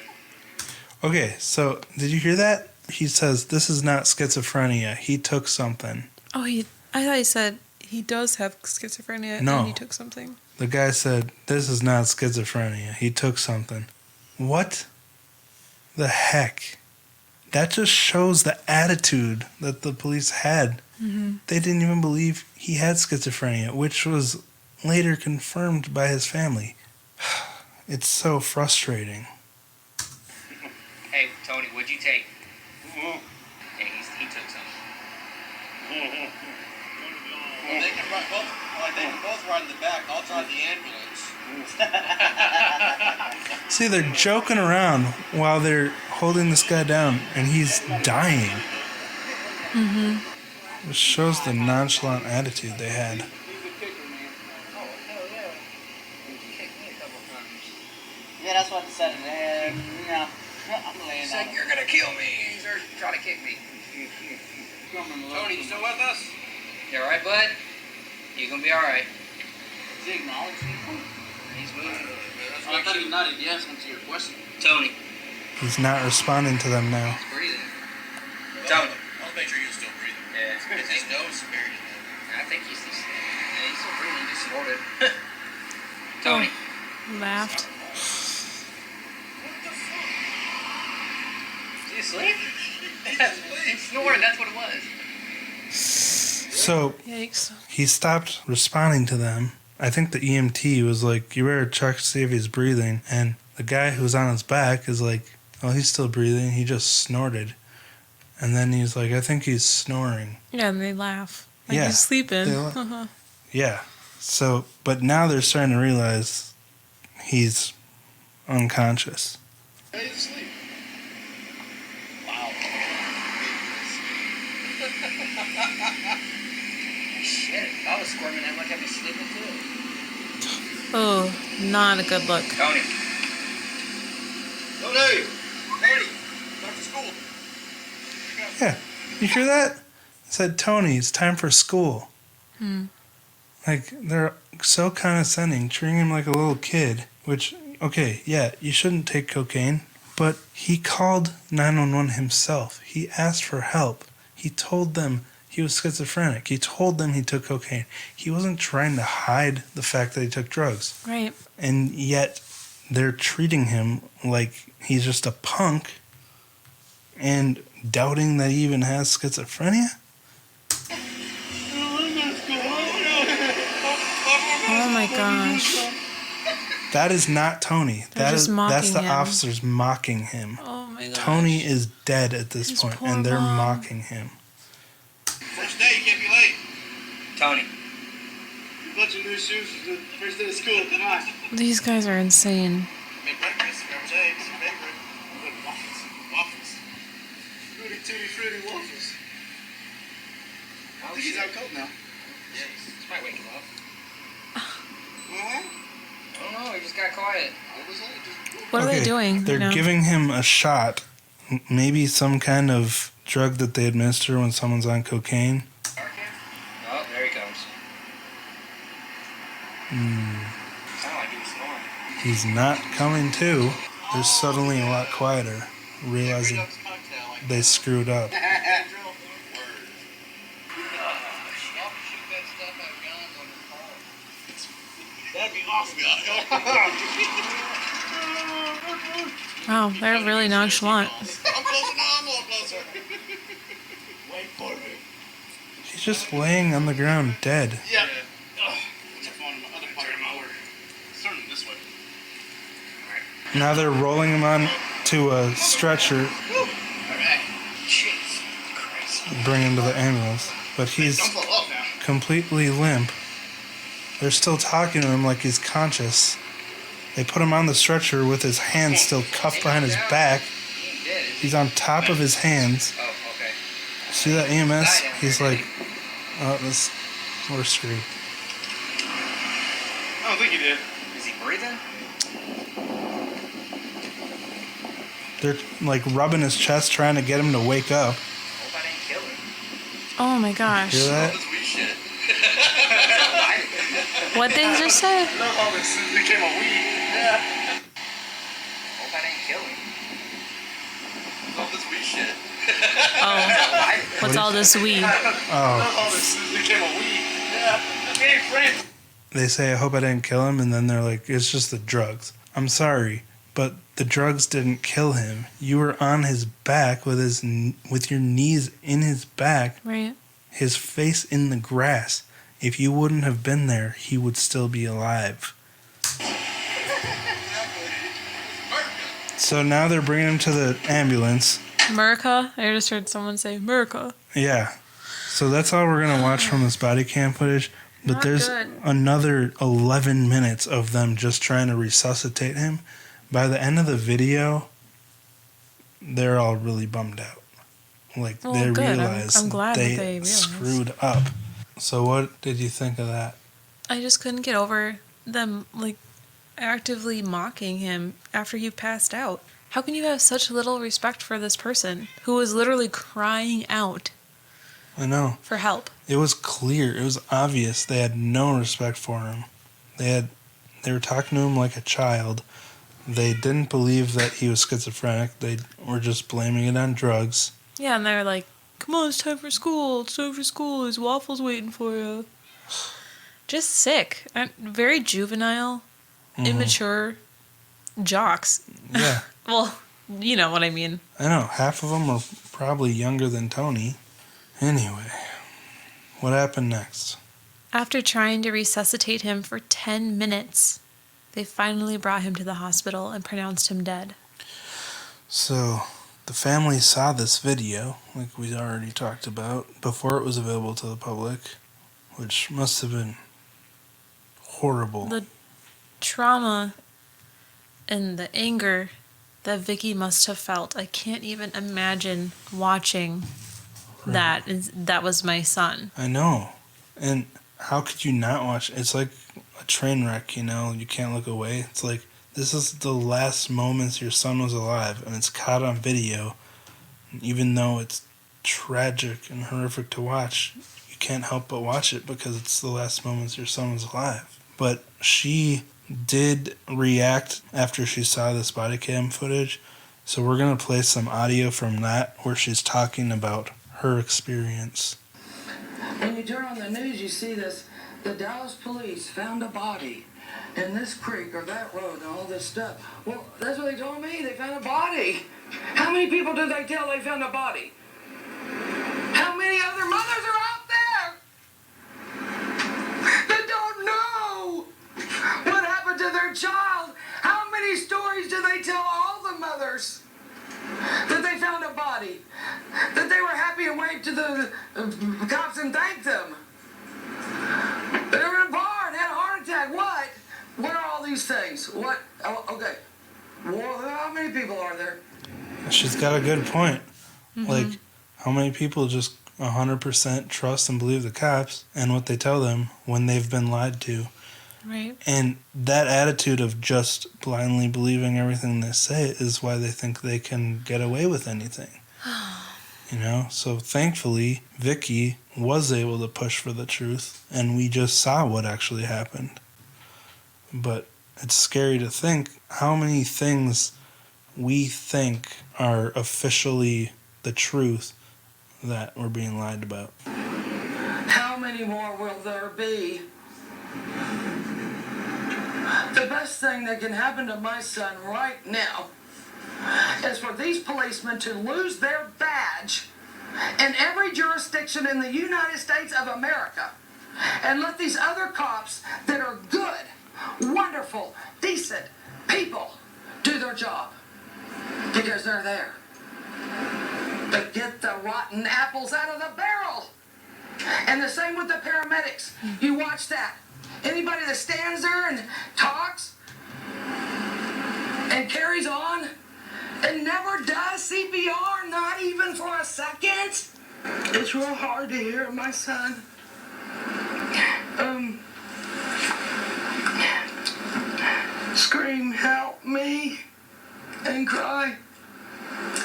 Okay, so did you hear that? He says, this is not schizophrenia. He took something. Oh, I thought he said he does have schizophrenia No. and he took something. The guy said, this is not schizophrenia. He took something. What the heck? That just shows the attitude that the police had. Mm-hmm. They didn't even believe he had schizophrenia, which was later confirmed by his family. It's so frustrating. Hey, Tony, what'd you take? Hey, he took something. well, they can both ride in the back. I'll drive the ambulance. See, they're joking around while they're holding this guy down, and he's dying. Mm-hmm. It shows the nonchalant attitude they had. He's a kicker, man. Oh, hell yeah. You kicked me a couple times. Yeah, that's what I said. No, I'm laying You said down. you're gonna kill me. You're trying to kick me. Tony, you still with us? You alright, bud? You gonna be alright. Is he acknowledging you? He's moving. I thought he nodded yes to your question. Tony. He's not responding to them now. He's breathing. Tony. I'll make sure you're still breathing. Yeah. His nose is buried in there. I think he's still breathing. He just snorted. Tony. Laughed. Is he asleep? He's snoring. That's what it was. So Yikes. he stopped responding to them. I think the EMT was like, you better check to see if he's breathing. And the guy who's on his back is like, oh, he's still breathing. He just snorted. And then he's like, I think he's snoring. Yeah, and they laugh. Like Yeah, he's sleeping. they Yeah. So, but now they're starting to realize he's unconscious. Hey, he's asleep. Wow. Shit, if I was squirming, I might have me sleeping too. Oh, not a good look. Tony. Tony! Tony! Back to school. Yeah. You hear that? It said, Tony, it's time for school. Like, they're so condescending, treating him like a little kid, which, okay, yeah, you shouldn't take cocaine, but he called 911 himself. He asked for help. He told them he was schizophrenic. He told them he took cocaine. He wasn't trying to hide the fact that he took drugs. Right. And yet, they're treating him like he's just a punk and doubting that he even has schizophrenia? Oh my gosh. That is not Tony. They're just That's the mocking him. officers mocking him. Oh my gosh. Tony is dead at this His point, poor and they're mom. mocking him. First day, you can't be late. Tony. You bought your new shoes for the first day of school. Come on. These guys are insane. Make breakfast, scrambled eggs, bacon, good waffles. Waffles. Fruity, tutti, fruity waffles. I think he's out cold now. Yeah, this might wake him up. Uh-huh. I don't know, he just got quiet. What was that? What are they doing? They're you know? giving him a shot, maybe some kind of drug that they administer when someone's on cocaine. Oh, there he comes. Sound like he was snoring. He's not coming to. They're suddenly a lot quieter, realizing they screwed up. That'd be awesome. Wow, they're really nonchalant. I'm closer now. I'm a little closer. Wait for me. He's just laying on the ground dead. Yeah. What's your phone in my other part of my order? Turn it this way. Now they're rolling him on to a stretcher, Alright. Jesus Christ. bring him to the ambulance. But he's Don't fall off now. completely limp. They're still talking to him like he's conscious. They put him on the stretcher with his hands still cuffed behind his back. He ain't dead, is he? He's on top of his hands. Oh, okay. See that EMS? He's like, oh, we're screwed. I don't think he did. Is he breathing? They're like rubbing his chest, trying to get him to wake up. Hope I didn't kill him. Oh my gosh. Hear that? That's weed shit. What they just said? I love how this became a weed. Yeah. Hope I didn't kill him. Love this weed shit. Oh, what's all this weed? I Oh, love how this became a weed. Yeah. Hey, friends. they say, I hope I didn't kill him. And then they're like, it's just the drugs. I'm sorry, but the drugs didn't kill him. You were on his back with your knees in his back, Right. his face in the grass. If you wouldn't have been there, he would still be alive. So now they're bringing him to the ambulance. America? I just heard someone say America. Yeah. So that's all we're going to watch from this body cam footage. But Not there's good. another 11 minutes of them just trying to resuscitate him. By the end of the video, they're all really bummed out. Like, Well, they good. I'm realize glad that they they realized. screwed up. So what did you think of that? I just couldn't get over them, like, actively mocking him after he passed out. How can you have such little respect for this person who was literally crying out I know. for help? It was clear. It was obvious they had no respect for him. They were talking to him like a child. They didn't believe that he was schizophrenic. They were just blaming it on drugs. Yeah, and they're like, come on, it's time for school. It's time for school. There's waffles waiting for you. Just sick. Very juvenile, immature jocks. Yeah. Well, you know what I mean. I know. Half of them are probably younger than Tony. Anyway, what happened next? After trying to resuscitate him for 10 minutes, they finally brought him to the hospital and pronounced him dead. So, the family saw this video, like we already talked about, before it was available to the public, which must have been horrible. The trauma and the anger that Vicky must have felt. I can't even imagine watching that. That was my son. I know. And how could you not watch? It's like a train wreck, you know? You can't look away. It's like, this is the last moments your son was alive, and it's caught on video. Even though it's tragic and horrific to watch, you can't help but watch it because it's the last moments your son was alive. But she did react after she saw this body cam footage. So we're going to play some audio from that where she's talking about her experience. When you turn on the news, you see this. The Dallas police found a body in this creek or that road and all this stuff. Well, that's what they told me. They found a body. How many people did they tell they found a body? How many other mothers are out there that don't know what happened to their child? How many stories did they tell all the mothers that they found a body? That they were happy and waved to the cops and thanked them? They were in a bar and had a heart attack. What? What are all these things? What? Oh, okay. Well, how many people are there? She's got a good point. Like, how many people just 100% trust and believe the cops and what they tell them when they've been lied to? Right. And that attitude of just blindly believing everything they say is why they think they can get away with anything. You know? So thankfully, Vicky was able to push for the truth, and we just saw what actually happened. But it's scary to think how many things we think are officially the truth that we're being lied about. How many more will there be? The best thing that can happen to my son right now is for these policemen to lose their badge in every jurisdiction in the United States of America and let these other cops that are good, wonderful, decent people do their job because they're there. But get the rotten apples out of the barrel. And the same with the paramedics. You watch that. Anybody that stands there and talks and carries on and never does CPR, not even for a second. It's real hard to hear my son. Scream, help me, and cry.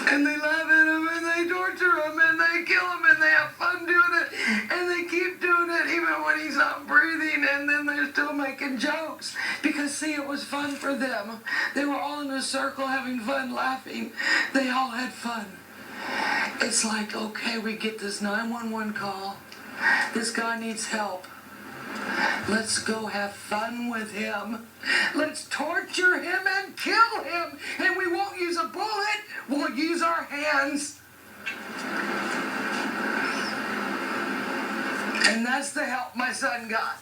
And they laugh at him, and they torture him, and they kill him, and they have fun doing it, and they keep doing it even when he's not breathing, and then they're still making jokes. Because, see, it was fun for them. They were all in a circle having fun, laughing. They all had fun. It's like, okay, we get this 911 call. This guy needs help. Let's go have fun with him. Let's torture him and kill him. And we won't use a bullet. We'll use our hands. And that's the help my son got.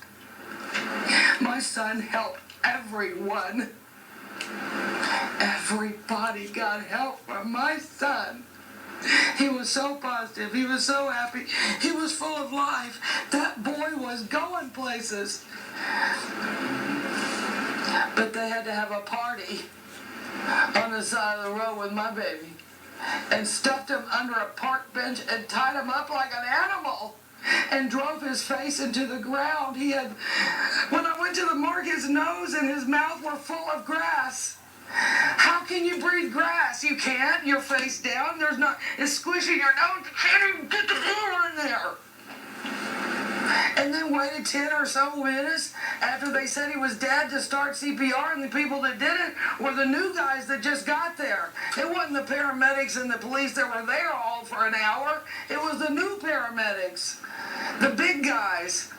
My son helped everyone. Everybody got help from my son. He was so positive. He was so happy. He was full of life. That boy was going places. But they had to have a party on the side of the road with my baby and stuffed him under a park bench and tied him up like an animal and drove his face into the ground. When I went to the morgue, his nose and his mouth were full of grass. How can you breathe grass? You can't. You're face down. It's squishing your nose. You can't even get the air in there. And then waited 10 or so minutes after they said he was dead to start CPR, and the people that did it were the new guys that just got there. It wasn't the paramedics and the police that were there all for an hour. It was the new paramedics, the big guys,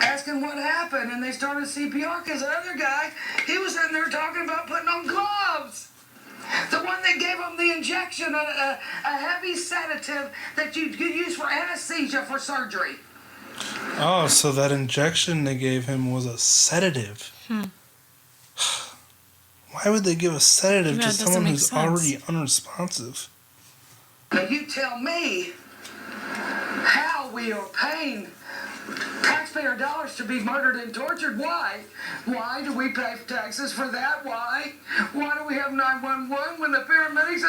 asking what happened, and they started CPR because the other guy, he was in there talking about putting on gloves. The one that gave him the injection, a heavy sedative that you could use for anesthesia for surgery. Oh, so that injection they gave him was a sedative. Why would they give a sedative to someone who's already unresponsive? Now you tell me how we are paying taxpayer dollars to be murdered and tortured. Why? Why do we pay taxes for that? Why? Why do we have 911 when the paramedics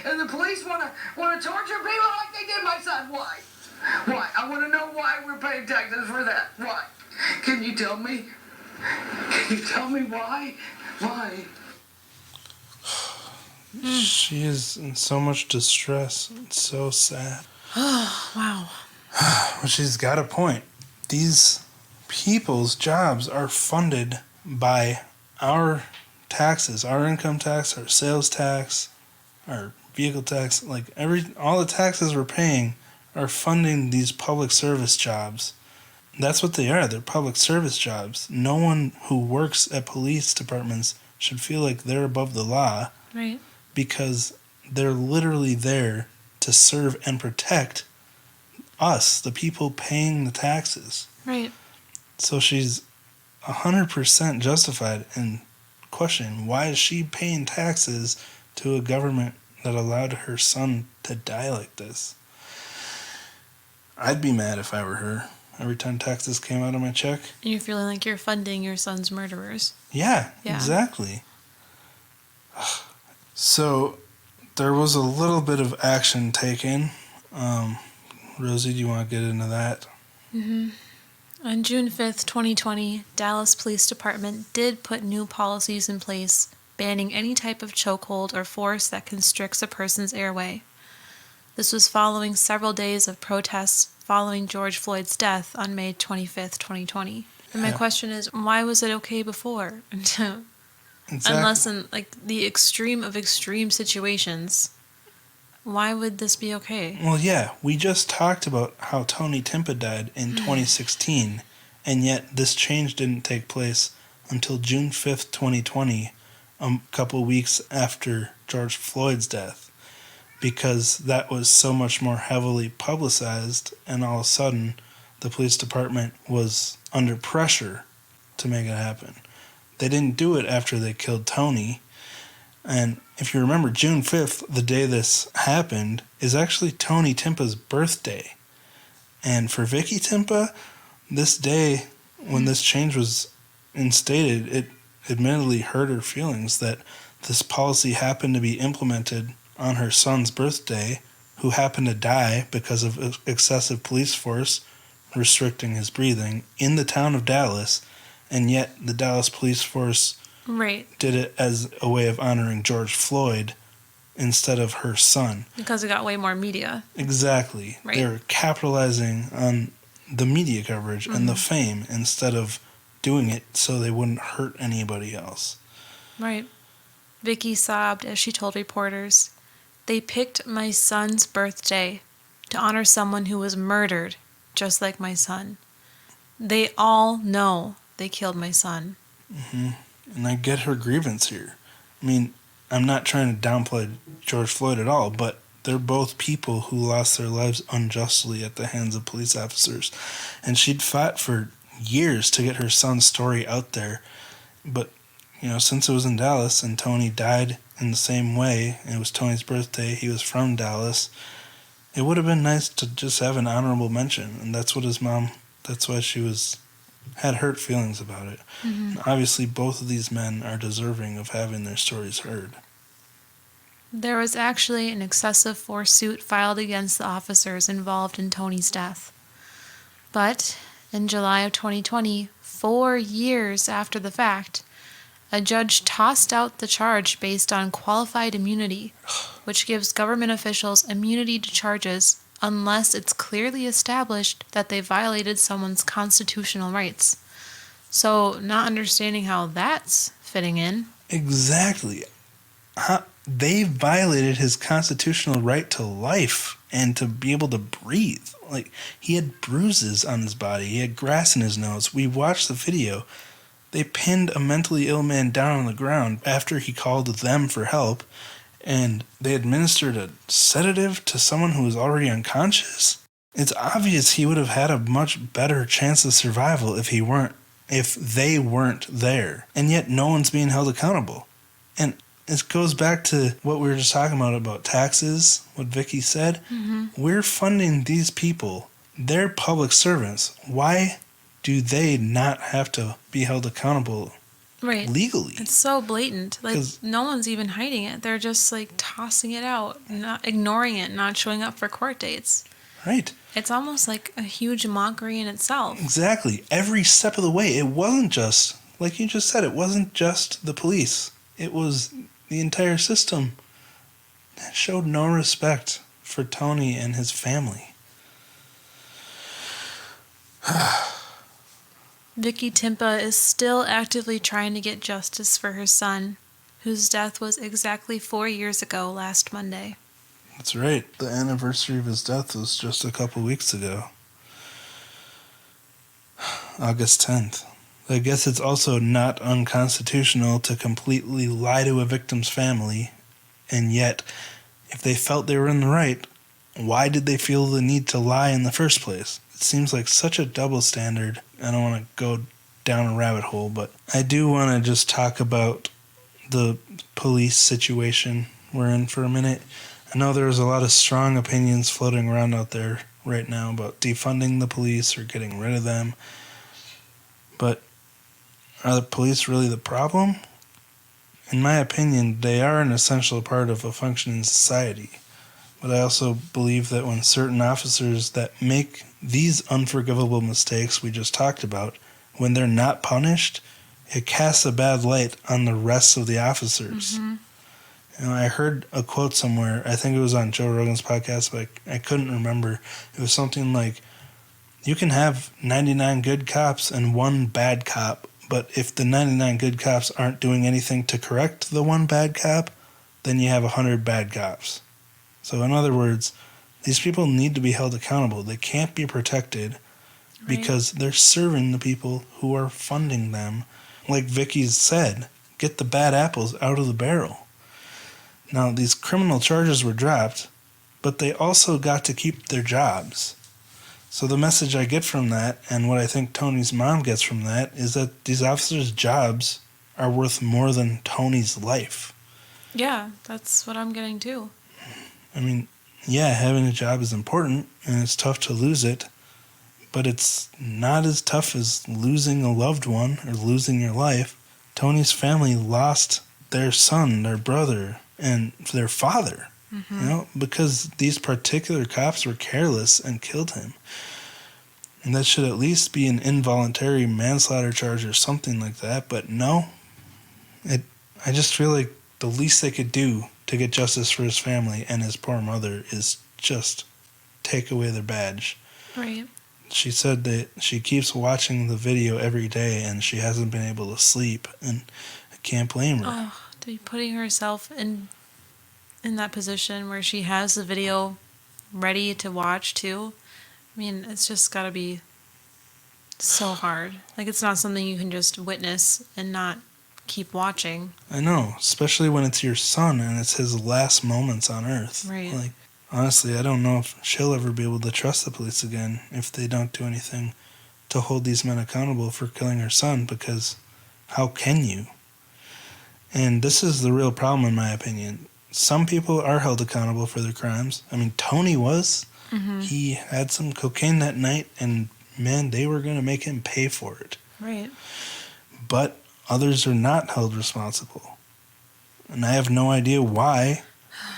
and the police want to torture people like they did my son? Why? Why? I want to know why we're paying taxes for that. Why? Can you tell me? Can you tell me why? Why? She is in so much distress. It's so sad. Oh, wow. But she's got a point. These people's jobs are funded by our taxes, our income tax, our sales tax, our vehicle tax. Like all the taxes we're paying are funding these public service jobs. That's what they are. They're public service jobs. No one who works at police departments should feel like they're above the law. Right. Because they're literally there to serve and protect us, the people paying the taxes. Right. So she's 100% justified in questioning why is she paying taxes to a government that allowed her son to die like this. I'd be mad if I were her. Every time taxes came out of my check. And you're feeling like you're funding your son's murderers. Yeah. Exactly. So there was a little bit of action taken. Rosie, do you want to get into that? Mm-hmm. On June 5th, 2020, Dallas Police Department did put new policies in place banning any type of chokehold or force that constricts a person's airway. This was following several days of protests following George Floyd's death on May 25th, 2020. And my question is, why was it okay before? Exactly. Unless in like the extreme of extreme situations, why would this be okay? Well, yeah, we just talked about how Tony Timpa died in 2016, and yet this change didn't take place until June 5th, 2020, a couple weeks after George Floyd's death, because that was so much more heavily publicized, and all of a sudden the police department was under pressure to make it happen. They didn't do it after they killed Tony. And if you remember, June 5th, the day this happened, is actually Tony Timpa's birthday. And for Vicky Timpa, this day, when this change was instated, it admittedly hurt her feelings that this policy happened to be implemented on her son's birthday, who happened to die because of excessive police force restricting his breathing in the town of Dallas. And yet the Dallas police force did it as a way of honoring George Floyd instead of her son. Because it got way more media. Exactly. Right. They were capitalizing on the media coverage and the fame instead of doing it so they wouldn't hurt anybody else. Right. Vicky sobbed as she told reporters, "They picked my son's birthday to honor someone who was murdered, just like my son. They all know they killed my son." Mm-hmm. And I get her grievance here. I mean, I'm not trying to downplay George Floyd at all, but they're both people who lost their lives unjustly at the hands of police officers. And she'd fought for years to get her son's story out there. But, you know, since it was in Dallas and Tony died in the same way, and it was Tony's birthday, he was from Dallas, it would have been nice to just have an honorable mention. And that's what his mom, that's why she had hurt feelings about it. Mm-hmm. Obviously, both of these men are deserving of having their stories heard. There was actually an excessive force suit filed against the officers involved in Tony's death. But in July of 2020, 4 years after the fact, a judge tossed out the charge based on qualified immunity, which gives government officials immunity to charges unless it's clearly established that they violated someone's constitutional rights. So, not understanding how that's fitting in. Exactly. They violated his constitutional right to life and to be able to breathe. Like, he had bruises on his body. He had grass in his nose. We watched the video. They pinned a mentally ill man down on the ground after he called them for help, and they administered a sedative to someone who was already unconscious. It's obvious he would have had a much better chance of survival if they weren't there. And yet no one's being held accountable. And it goes back to what we were just talking about taxes, what Vicky said. Mm-hmm. We're funding these people. They're public servants. Why do they not have to be held accountable Right. legally? It's so blatant. Like, 'Cause- no one's even hiding it. They're just, like, tossing it out, not ignoring it, not showing up for court dates. Right. It's almost like a huge mockery in itself. Exactly. Every step of the way. It wasn't just, like you just said, it wasn't just the police. It was the entire system that showed no respect for Tony and his family. Vicky Timpa is still actively trying to get justice for her son, whose death was exactly 4 years ago last Monday. That's right. The anniversary of his death was just a couple weeks ago. August 10th. I guess it's also not unconstitutional to completely lie to a victim's family, and yet, if they felt they were in the right, why did they feel the need to lie in the first place? It seems like such a double standard. I don't want to go down a rabbit hole, but I do want to just talk about the police situation we're in for a minute. I know there's a lot of strong opinions floating around out there right now about defunding the police or getting rid of them. But are the police really the problem? In my opinion, they are an essential part of a functioning society. But I also believe that when certain officers that make these unforgivable mistakes we just talked about, when they're not punished, it casts a bad light on the rest of the officers. Mm-hmm. You know, I heard a quote somewhere, I think it was on Joe Rogan's podcast, but I couldn't remember. It was something like, you can have 99 good cops and one bad cop, but if the 99 good cops aren't doing anything to correct the one bad cop, then you have 100 bad cops. So in other words, these people need to be held accountable. They can't be protected because they're serving the people who are funding them. Like Vicky's said, get the bad apples out of the barrel. Now, these criminal charges were dropped, but they also got to keep their jobs. So the message I get from that, and what I think Tony's mom gets from that, is that these officers' jobs are worth more than Tony's life. Yeah, that's what I'm getting too. I mean, yeah, having a job is important, and it's tough to lose it, but it's not as tough as losing a loved one or losing your life. Tony's family lost their son, their brother, and their father, you know, because these particular cops were careless and killed him. And that should at least be an involuntary manslaughter charge or something like that, but no. I just feel like the least they could do to get justice for his family and his poor mother is just take away their badge. Right. She said that she keeps watching the video every day and she hasn't been able to sleep, and I can't blame her. Oh, to be putting herself in that position where she has the video ready to watch too. I mean, it's just got to be so hard. Like, it's not something you can just witness and not keep watching. I know, especially when it's your son and it's his last moments on Earth. Right. Like, honestly, I don't know if she'll ever be able to trust the police again if they don't do anything to hold these men accountable for killing her son, because how can you? And this is the real problem, in my opinion. Some people are held accountable for their crimes. I mean, Tony was. Mm-hmm. He had some cocaine that night, and man, they were going to make him pay for it. Right. But others are not held responsible. And I have no idea why,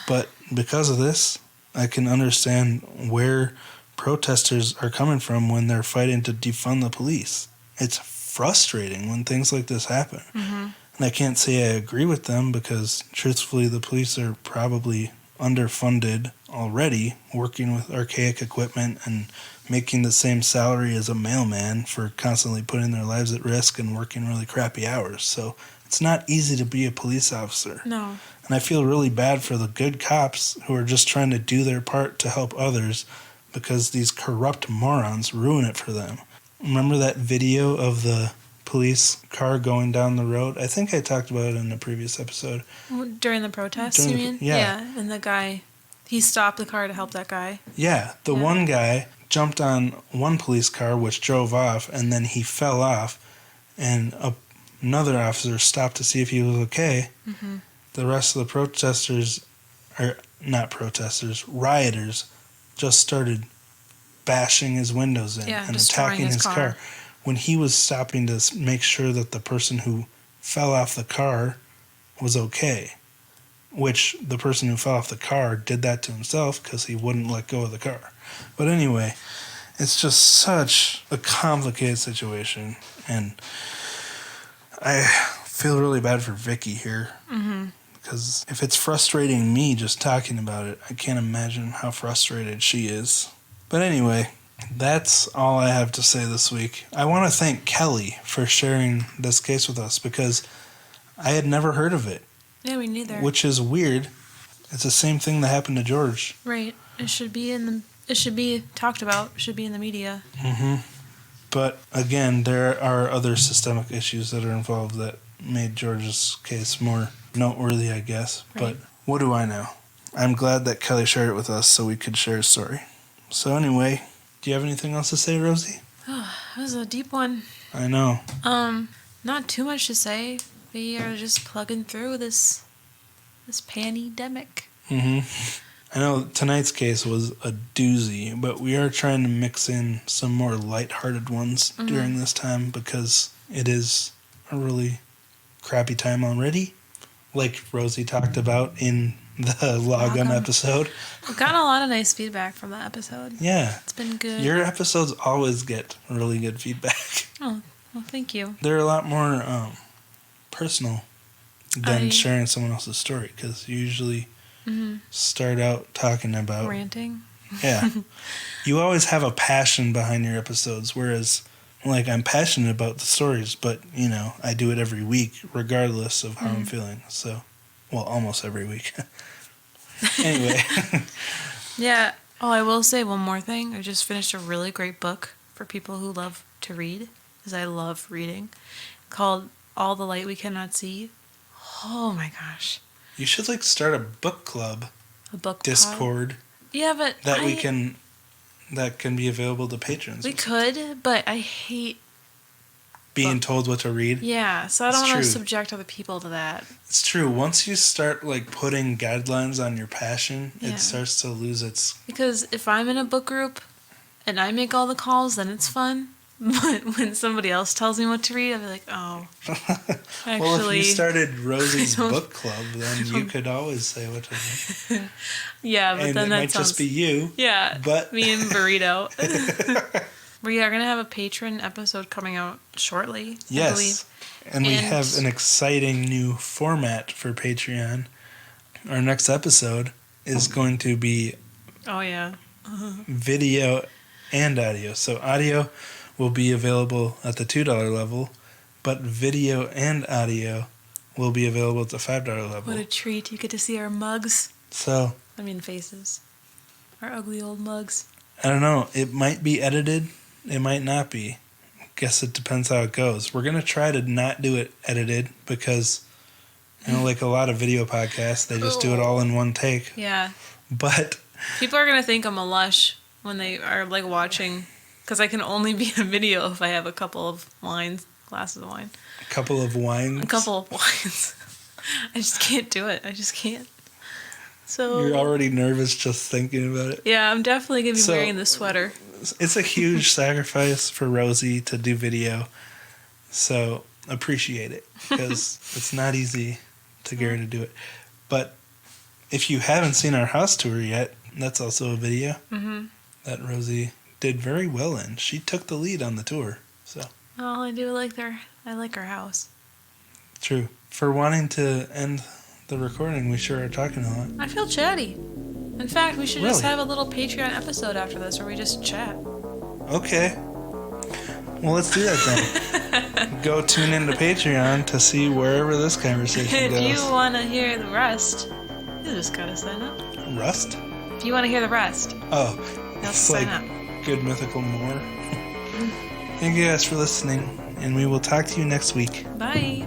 but because of this, I can understand where protesters are coming from when they're fighting to defund the police. It's frustrating when things like this happen. Mm-hmm. And I can't say I agree with them because, truthfully, the police are probably underfunded already, working with archaic equipment and making the same salary as a mailman for constantly putting their lives at risk and working really crappy hours. So it's not easy to be a police officer. No. And I feel really bad for the good cops who are just trying to do their part to help others because these corrupt morons ruin it for them. Remember that video of the police car going down the road? I think I talked about it in a previous episode. During the protests, During you the- mean? yeah. And the guy, he stopped the car to help that guy. Yeah, the Yeah. one guy jumped on one police car which drove off, and then he fell off, and another officer stopped to see if he was okay. Mm-hmm. the rest of the protesters, or not protesters, rioters, just started bashing his windows in and attacking his car. When he was stopping to make sure that the person who fell off the car was okay. Which the person who fell off the car did that to himself because he wouldn't let go of the car. But anyway, it's just such a complicated situation. And I feel really bad for Vicky here. Mm-hmm. Because if it's frustrating me just talking about it, I can't imagine how frustrated she is. But anyway, that's all I have to say this week. I want to thank Kelly for sharing this case with us because I had never heard of it. Yeah, me neither. Which is weird. It's the same thing that happened to George. Right. It should be talked about. It should be in the media. Mm-hmm. But again, there are other systemic issues that are involved that made George's case more noteworthy, I guess. Right. But what do I know? I'm glad that Kelly shared it with us so we could share a story. So anyway, do you have anything else to say, Rosie? Oh, that was a deep one. I know. Not too much to say. We are just plugging through this pandemic. Mm-hmm. I know tonight's case was a doozy, but we are trying to mix in some more lighthearted ones during this time because it is a really crappy time already, like Rosie talked about in the Logum episode. We've gotten a lot of nice feedback from that episode. Yeah. It's been good. Your episodes always get really good feedback. Oh, well, thank you. They're a lot more personal than sharing someone else's story because you usually start out talking about ranting. Yeah. You always have a passion behind your episodes, whereas like I'm passionate about the stories, but you know, I do it every week regardless of how I'm feeling. So, well, almost every week. Anyway. Yeah. Oh, I will say one more thing. I just finished a really great book for people who love to read, because I love reading, called All the Light We Cannot See. Oh my gosh. You should like start a book club. A book Discord. Pod. Yeah, but that can be available to patrons. We could, but I hate being told what to read. Yeah, so I don't want to subject other people to that. It's true. Once you start like putting guidelines on your passion, it starts to lose its... Because if I'm in a book group and I make all the calls, then it's fun. But when somebody else tells me what to read, I'll be like, oh, actually... Well, if you started Rosie's book club, then you could always say what to read. Yeah, but and then it might just be you. Yeah, but me and Burrito. We are going to have a patron episode coming out shortly, I believe. And we have an exciting new format for Patreon. Our next episode is going to be video and audio. So audio will be available at the $2 level, but video and audio will be available at the $5 level. What a treat. You get to see our mugs. Faces. Our ugly old mugs. I don't know. It might be edited. It might not be. Guess it depends how it goes. We're going to try to not do it edited because, you know, like a lot of video podcasts, they just do it all in one take. Yeah. But people are going to think I'm a lush when they are like watching, because I can only be in a video if I have a couple of glasses of wine. A couple of wines? A couple of wines. I just can't do it. I just can't. So you're already nervous just thinking about it? Yeah, I'm definitely going to be wearing the sweater. It's a huge sacrifice for Rosie to do video, so appreciate it, because it's not easy to get her to do it. But if you haven't seen our house tour yet, that's also a video that Rosie did very well in. She took the lead on the tour. So. Oh, I do like our house. True. For wanting to end the recording, we sure are talking a lot. I feel chatty. In fact, we should just have a little Patreon episode after this where we just chat. Okay. Well, let's do that then. Go tune into Patreon to see wherever this conversation goes. If you want to hear the rest, you just gotta sign up. Rust? If you want to hear the rest. Oh. It's sign up. Good mythical lore. Thank you guys for listening, and we will talk to you next week. Bye.